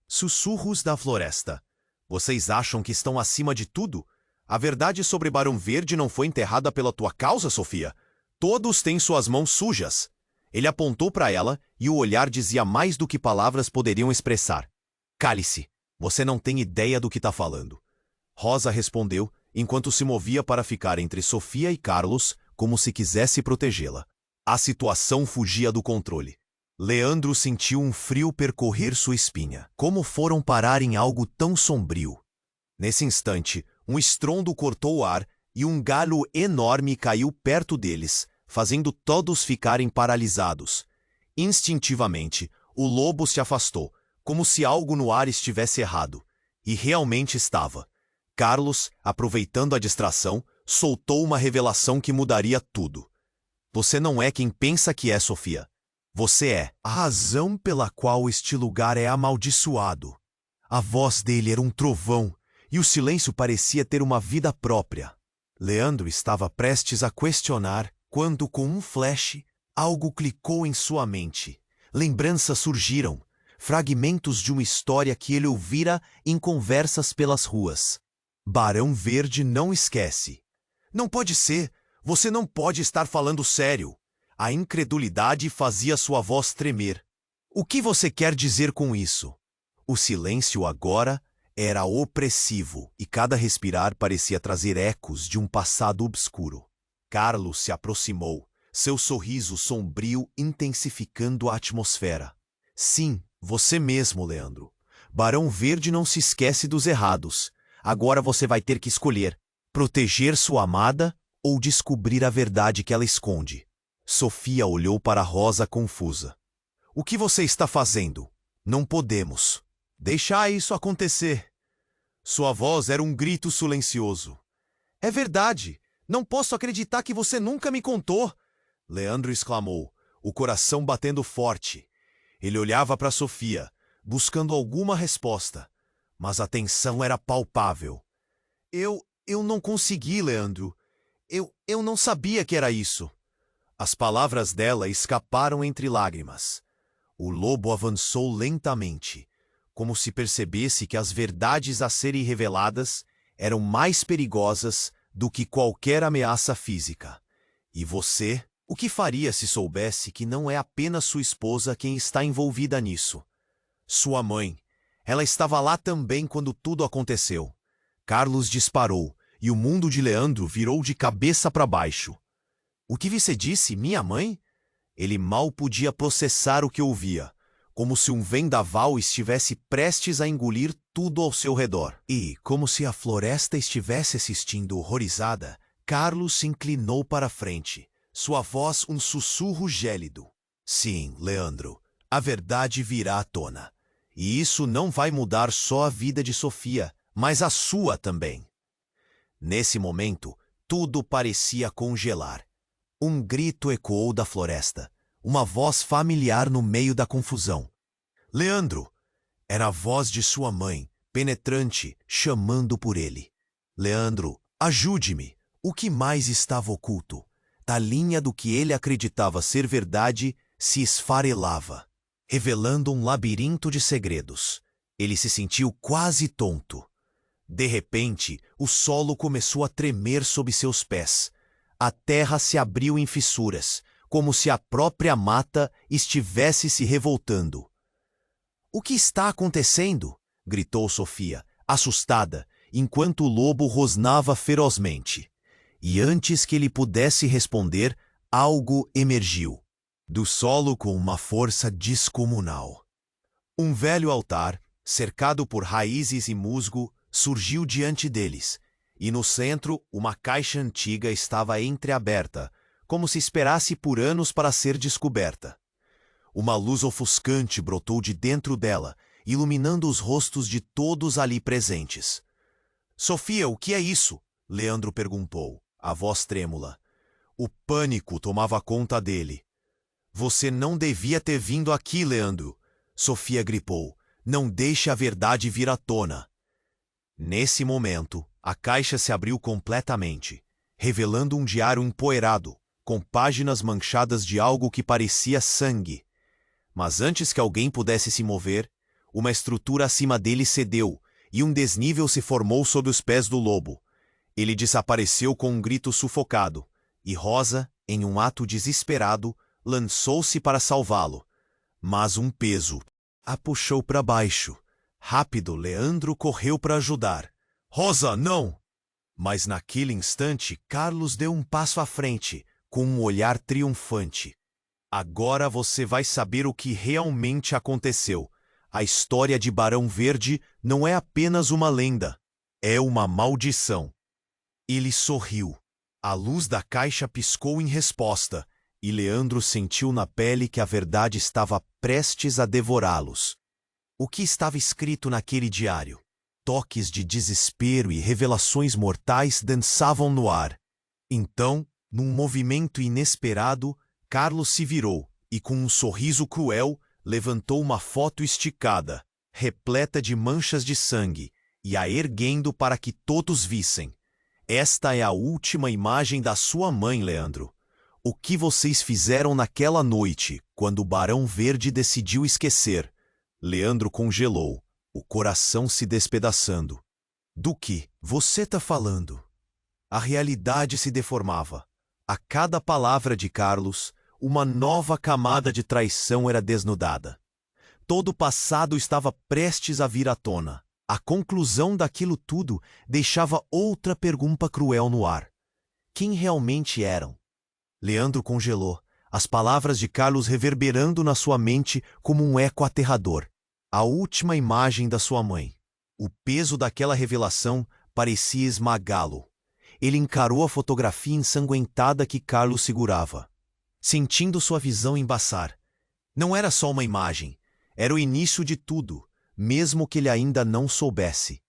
sussurros da floresta. "Vocês acham que estão acima de tudo? A verdade sobre Barão Verde não foi enterrada pela tua causa, Sofia. Todos têm suas mãos sujas." Ele apontou para ela e o olhar dizia mais do que palavras poderiam expressar. "Cale-se, você não tem ideia do que está falando." Rosa respondeu, enquanto se movia para ficar entre Sofia e Carlos, como se quisesse protegê-la. A situação fugia do controle. Leandro sentiu um frio percorrer sua espinha. Como foram parar em algo tão sombrio? Nesse instante, um estrondo cortou o ar e um galho enorme caiu perto deles, fazendo todos ficarem paralisados. Instintivamente, o lobo se afastou, como se algo no ar estivesse errado. E realmente estava. Carlos, aproveitando a distração, soltou uma revelação que mudaria tudo. "Você não é quem pensa que é, Sofia. Você é a razão pela qual este lugar é amaldiçoado." A voz dele era um trovão, e o silêncio parecia ter uma vida própria. Leandro estava prestes a questionar, quando, com um flash, algo clicou em sua mente. Lembranças surgiram, fragmentos de uma história que ele ouvira em conversas pelas ruas. "Barão Verde não esquece." "Não pode ser! Você não pode estar falando sério!" A incredulidade fazia sua voz tremer. "O que você quer dizer com isso?" O silêncio agora era opressivo e cada respirar parecia trazer ecos de um passado obscuro. Carlos se aproximou, seu sorriso sombrio intensificando a atmosfera. "Sim, você mesmo, Leandro. Barão Verde não se esquece dos errados. Agora você vai ter que escolher: proteger sua amada ou descobrir a verdade que ela esconde." Sofia olhou para Rosa confusa. "O que você está fazendo? Não podemos deixar isso acontecer." Sua voz era um grito silencioso. "É verdade! Não posso acreditar que você nunca me contou!" Leandro exclamou, o coração batendo forte. Ele olhava para Sofia, buscando alguma resposta, mas a tensão era palpável. Eu não consegui, Leandro. Eu não sabia que era isso." As palavras dela escaparam entre lágrimas. O lobo avançou lentamente, como se percebesse que as verdades a serem reveladas eram mais perigosas do que qualquer ameaça física. "E você? O que faria se soubesse que não é apenas sua esposa quem está envolvida nisso? Sua mãe. Ela estava lá também quando tudo aconteceu." Carlos disparou, e o mundo de Leandro virou de cabeça para baixo. "O que você disse, minha mãe?" Ele mal podia processar o que ouvia, como se um vendaval estivesse prestes a engolir tudo ao seu redor. E, como se a floresta estivesse assistindo horrorizada, Carlos se inclinou para a frente, sua voz um sussurro gélido. "Sim, Leandro, a verdade virá à tona. E isso não vai mudar só a vida de Sofia, mas a sua também." Nesse momento, tudo parecia congelar. Um grito ecoou da floresta, uma voz familiar no meio da confusão. "Leandro!" Era a voz de sua mãe, penetrante, chamando por ele. "Leandro, ajude-me!" O que mais estava oculto? Da linha do que ele acreditava ser verdade, se esfarelava, revelando um labirinto de segredos. Ele se sentiu quase tonto. De repente, o solo começou a tremer sob seus pés. A terra se abriu em fissuras, como se a própria mata estivesse se revoltando. "O que está acontecendo?" gritou Sofia, assustada, enquanto o lobo rosnava ferozmente. E antes que ele pudesse responder, Algo emergiu do solo com uma força descomunal. Um velho altar, cercado por raízes e musgo, surgiu diante deles, e no centro uma caixa antiga estava entreaberta, como se esperasse por anos para ser descoberta. Uma luz ofuscante brotou de dentro dela, iluminando os rostos de todos ali presentes. Sofia, o que é isso? Leandro perguntou, a voz trêmula. O pânico tomava conta dele. Você não devia ter vindo aqui, Leandro. Sofia gripou. Não deixe a verdade vir à tona. Nesse momento, a caixa se abriu completamente, revelando um diário empoeirado, com páginas manchadas de algo que parecia sangue. Mas antes que alguém pudesse se mover, uma estrutura acima dele cedeu e um desnível se formou sob os pés do lobo. Ele desapareceu com um grito sufocado, e Rosa, em um ato desesperado, lançou-se para salvá-lo. Mas um peso a puxou para baixo. Rápido, Leandro correu para ajudar. Rosa, não! Mas naquele instante, Carlos deu um passo à frente, com um olhar triunfante. Agora você vai saber o que realmente aconteceu. A história de Barão Verde não é apenas uma lenda. É uma maldição. Ele sorriu. A luz da caixa piscou em resposta, e Leandro sentiu na pele que a verdade estava prestes a devorá-los. O que estava escrito naquele diário? Toques de desespero e revelações mortais dançavam no ar. Então, num movimento inesperado, Carlos se virou e, com um sorriso cruel, levantou uma foto esticada, repleta de manchas de sangue, e a erguendo para que todos vissem. Esta é a última imagem da sua mãe, Leandro. O que vocês fizeram naquela noite, quando o Barão Verde decidiu esquecer? Leandro congelou, o coração se despedaçando. Do que você está falando? A realidade se deformava. A cada palavra de Carlos, uma nova camada de traição era desnudada. Todo o passado estava prestes a vir à tona. A conclusão daquilo tudo deixava outra pergunta cruel no ar. Quem realmente eram? Leandro congelou, as palavras de Carlos reverberando na sua mente como um eco aterrador. A última imagem da sua mãe. O peso daquela revelação parecia esmagá-lo. Ele encarou a fotografia ensanguentada que Carlos segurava, sentindo sua visão embaçar. Não era só uma imagem, era o início de tudo, mesmo que ele ainda não soubesse.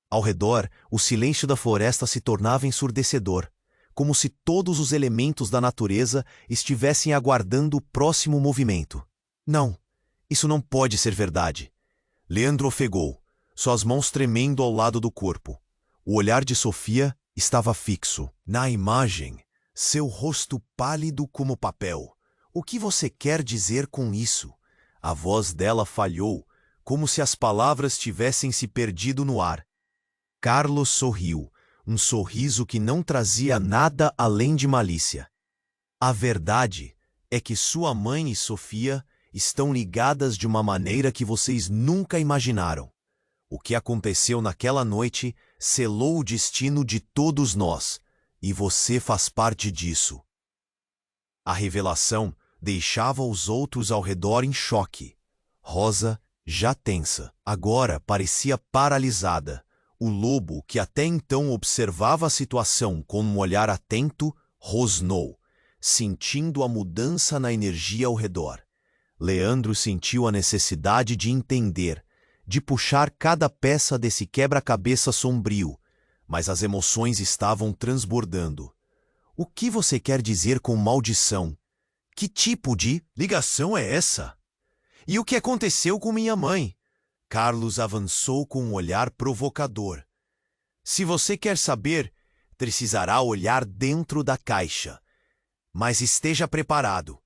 Ao redor, o silêncio da floresta se tornava ensurdecedor, como se todos os elementos da natureza estivessem aguardando o próximo movimento. Não, isso não pode ser verdade. Leandro ofegou, suas mãos tremendo ao lado do corpo. O olhar de Sofia estava fixo. Na imagem, seu rosto pálido como papel. O que você quer dizer com isso? A voz dela falhou, como se as palavras tivessem se perdido no ar. Carlos sorriu, um sorriso que não trazia nada além de malícia. A verdade é que sua mãe e Sofia estão ligadas de uma maneira que vocês nunca imaginaram. O que aconteceu naquela noite selou o destino de todos nós, e você faz parte disso. A revelação deixava os outros ao redor em choque. Rosa, já tensa, agora parecia paralisada. O lobo, que até então observava a situação com um olhar atento, rosnou, sentindo a mudança na energia ao redor. Leandro sentiu a necessidade de entender, de puxar cada peça desse quebra-cabeça sombrio, mas as emoções estavam transbordando. O que você quer dizer com maldição? Que tipo de ligação é essa? E o que aconteceu com minha mãe? Carlos avançou com um olhar provocador. Se você quer saber, precisará olhar dentro da caixa. Mas esteja preparado.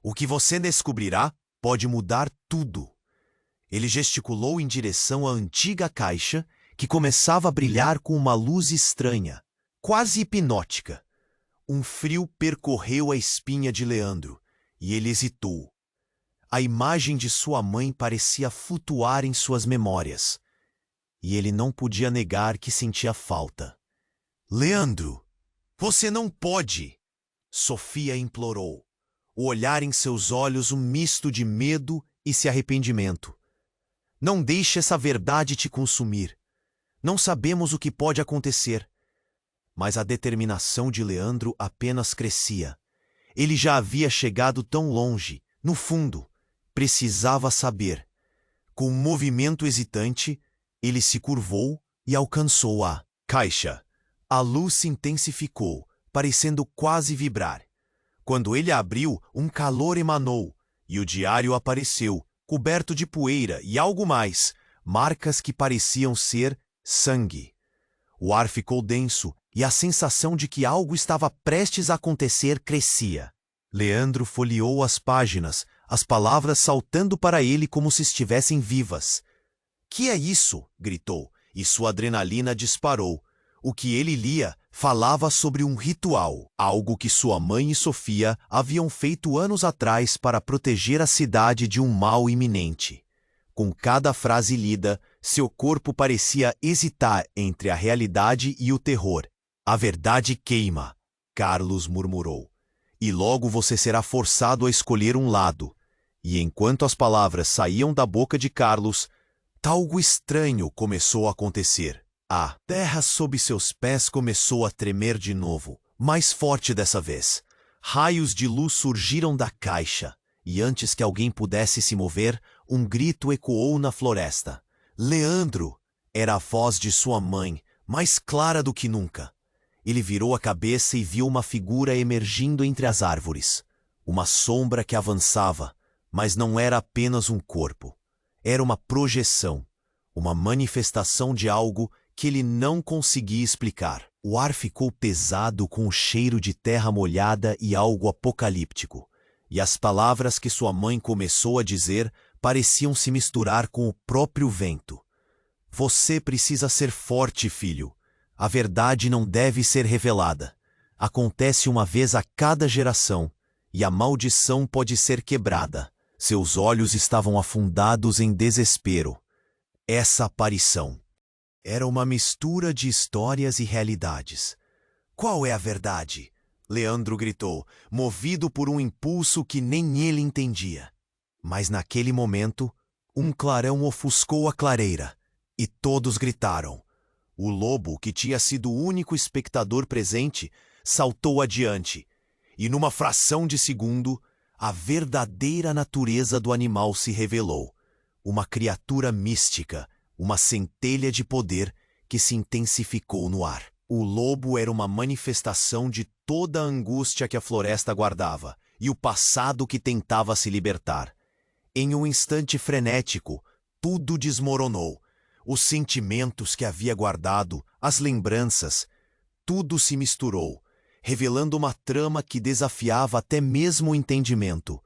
O que você descobrirá pode mudar tudo. Ele gesticulou em direção à antiga caixa, que começava a brilhar com uma luz estranha, quase hipnótica. Um frio percorreu a espinha de Leandro, e ele hesitou. A imagem de sua mãe parecia flutuar em suas memórias, e ele não podia negar que sentia falta. Leandro, você não pode! Sofia implorou, o olhar em seus olhos um misto de medo e arrependimento. Não deixe essa verdade te consumir. Não sabemos o que pode acontecer. Mas a determinação de Leandro apenas crescia. Ele já havia chegado tão longe. No fundo, precisava saber. Com um movimento hesitante, ele se curvou e alcançou a caixa. A luz se intensificou, parecendo quase vibrar. Quando ele a abriu, um calor emanou, e o diário apareceu, coberto de poeira e algo mais, marcas que pareciam ser sangue. O ar ficou denso e a sensação de que algo estava prestes a acontecer crescia. Leandro folheou as páginas, as palavras saltando para ele como se estivessem vivas. "Que é isso?" gritou, e sua adrenalina disparou. O que ele lia falava sobre um ritual, algo que sua mãe e Sofia haviam feito anos atrás para proteger a cidade de um mal iminente. Com cada frase lida, seu corpo parecia hesitar entre a realidade e o terror. "A verdade queima", Carlos murmurou. "E logo você será forçado a escolher um lado." E enquanto as palavras saíam da boca de Carlos, algo estranho começou a acontecer. A terra sob seus pés começou a tremer de novo, mais forte dessa vez. Raios de luz surgiram da caixa, e antes que alguém pudesse se mover, um grito ecoou na floresta. "Leandro!" Era a voz de sua mãe, mais clara do que nunca. Ele virou a cabeça e viu uma figura emergindo entre as árvores. Uma sombra que avançava, mas não era apenas um corpo. Era uma projeção, uma manifestação de algo que ele não conseguia explicar. O ar ficou pesado com o cheiro de terra molhada e algo apocalíptico. E as palavras que sua mãe começou a dizer pareciam se misturar com o próprio vento. "Você precisa ser forte, filho. A verdade não deve ser revelada. Acontece uma vez a cada geração, e a maldição pode ser quebrada." Seus olhos estavam afundados em desespero. Essa aparição era uma mistura de histórias e realidades. "Qual é a verdade?" Leandro gritou, movido por um impulso que nem ele entendia. Mas naquele momento, um clarão ofuscou a clareira, e todos gritaram. O lobo, que tinha sido o único espectador presente, saltou adiante, e numa fração de segundo, a verdadeira natureza do animal se revelou. Uma criatura mística, uma centelha de poder que se intensificou no ar. O lobo era uma manifestação de toda a angústia que a floresta guardava e o passado que tentava se libertar. Em um instante frenético, tudo desmoronou. Os sentimentos que havia guardado, as lembranças, tudo se misturou, revelando uma trama que desafiava até mesmo o entendimento.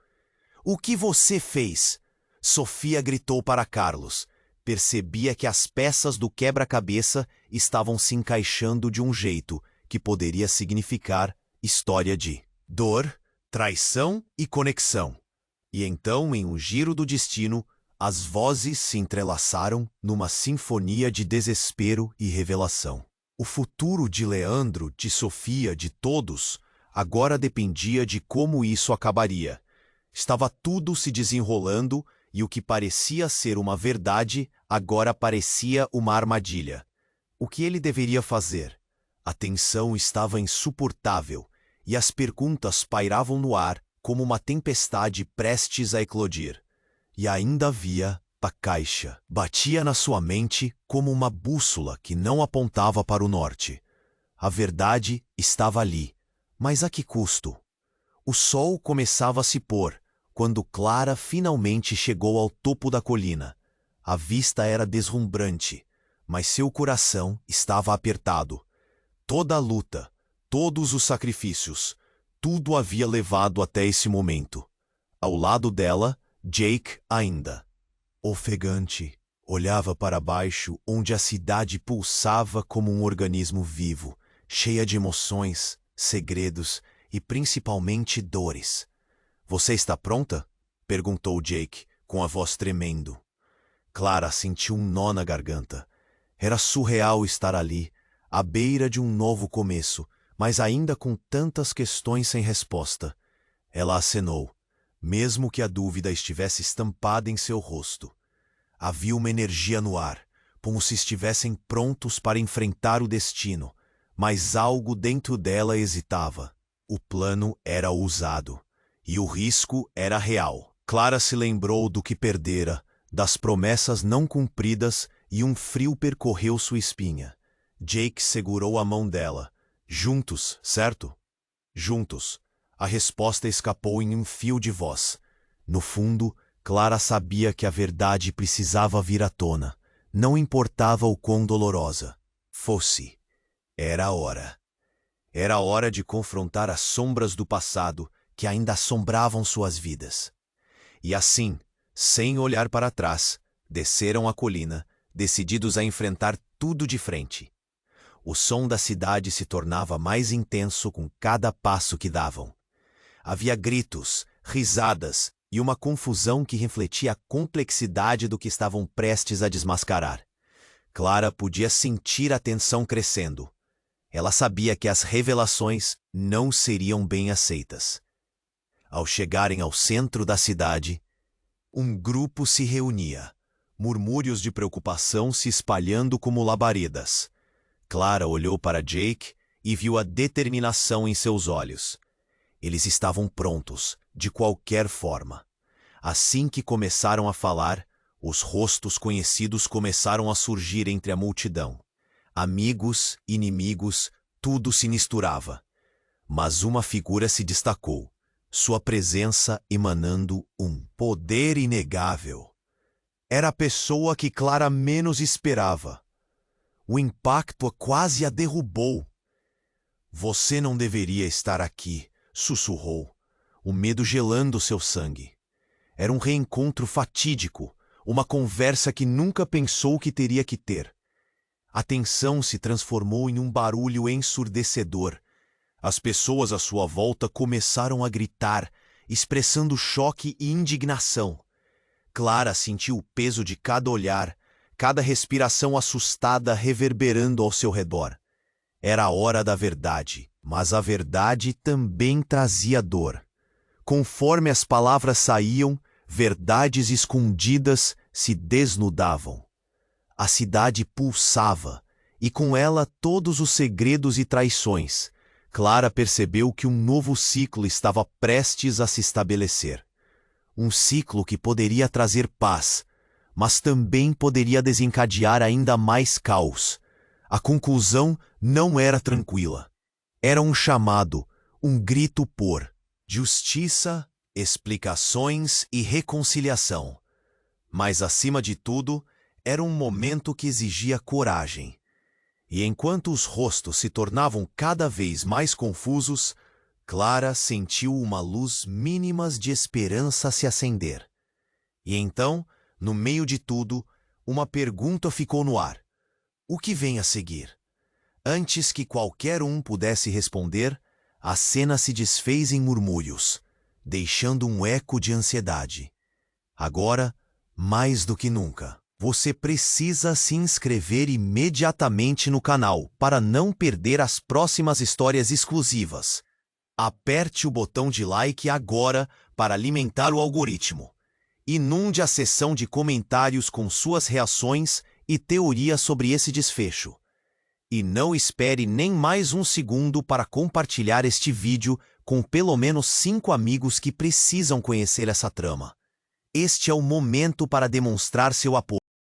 "O que você fez?" Sofia gritou para Carlos. Percebia que as peças do quebra-cabeça estavam se encaixando de um jeito que poderia significar história de dor, traição e conexão. E então, em um giro do destino, as vozes se entrelaçaram numa sinfonia de desespero e revelação. O futuro de Leandro, de Sofia, de todos, agora dependia de como isso acabaria. Estava tudo se desenrolando e o que parecia ser uma verdade agora parecia uma armadilha. O que ele deveria fazer? A tensão estava insuportável e as perguntas pairavam no ar como uma tempestade prestes a eclodir. E ainda havia a caixa. Batia na sua mente como uma bússola que não apontava para o norte. A verdade estava ali, mas a que custo? O sol começava a se pôr, quando Clara finalmente chegou ao topo da colina. A vista era deslumbrante, mas seu coração estava apertado. Toda a luta, todos os sacrifícios, tudo havia levado até esse momento. Ao lado dela, Jake ainda. Ofegante, olhava para baixo onde a cidade pulsava como um organismo vivo, cheia de emoções, segredos e principalmente dores. "Você está pronta?" perguntou Jake, com a voz tremendo. Clara sentiu um nó na garganta. Era surreal estar ali, à beira de um novo começo, mas ainda com tantas questões sem resposta. Ela acenou, mesmo que a dúvida estivesse estampada em seu rosto. Havia uma energia no ar, como se estivessem prontos para enfrentar o destino, mas algo dentro dela hesitava. O plano era ousado, e o risco era real. Clara se lembrou do que perdera, das promessas não cumpridas, e um frio percorreu sua espinha. Jake segurou a mão dela. Juntos, certo? Juntos. A resposta escapou em um fio de voz. No fundo, Clara sabia que a verdade precisava vir à tona. Não importava o quão dolorosa fosse. Era a hora. Era a hora de confrontar as sombras do passado que ainda assombravam suas vidas. E assim, sem olhar para trás, desceram a colina, decididos a enfrentar tudo de frente. O som da cidade se tornava mais intenso com cada passo que davam. Havia gritos, risadas e uma confusão que refletia a complexidade do que estavam prestes a desmascarar. Clara podia sentir a tensão crescendo. Ela sabia que as revelações não seriam bem aceitas. Ao chegarem ao centro da cidade, um grupo se reunia, murmúrios de preocupação se espalhando como labaredas. Clara olhou para Jake e viu a determinação em seus olhos. Eles estavam prontos, de qualquer forma. Assim que começaram a falar, os rostos conhecidos começaram a surgir entre a multidão. Amigos, inimigos, tudo se misturava. Mas uma figura se destacou, sua presença emanando um poder inegável. Era a pessoa que Clara menos esperava. O impacto quase a derrubou. "Você não deveria estar aqui", sussurrou, o medo gelando seu sangue. Era um reencontro fatídico, uma conversa que nunca pensou que teria que ter. A tensão se transformou em um barulho ensurdecedor. As pessoas à sua volta começaram a gritar, expressando choque e indignação. Clara sentiu o peso de cada olhar, cada respiração assustada reverberando ao seu redor. Era a hora da verdade, mas a verdade também trazia dor. Conforme as palavras saíam, verdades escondidas se desnudavam. A cidade pulsava, e com ela todos os segredos e traições. Clara percebeu que um novo ciclo estava prestes a se estabelecer. Um ciclo que poderia trazer paz, mas também poderia desencadear ainda mais caos. A conclusão não era tranquila. Era um chamado, um grito por justiça, explicações e reconciliação. Mas, acima de tudo, era um momento que exigia coragem. E enquanto os rostos se tornavam cada vez mais confusos, Clara sentiu uma luz mínima de esperança se acender. E então, no meio de tudo, uma pergunta ficou no ar. O que vem a seguir? Antes que qualquer um pudesse responder, a cena se desfez em murmúrios, deixando um eco de ansiedade. Agora, mais do que nunca, você precisa se inscrever imediatamente no canal para não perder as próximas histórias exclusivas. Aperte o botão de like agora para alimentar o algoritmo. Inunde a seção de comentários com suas reações e teorias sobre esse desfecho. E não espere nem mais um segundo para compartilhar este vídeo com pelo menos 5 amigos que precisam conhecer essa trama. Este é o momento para demonstrar seu apoio.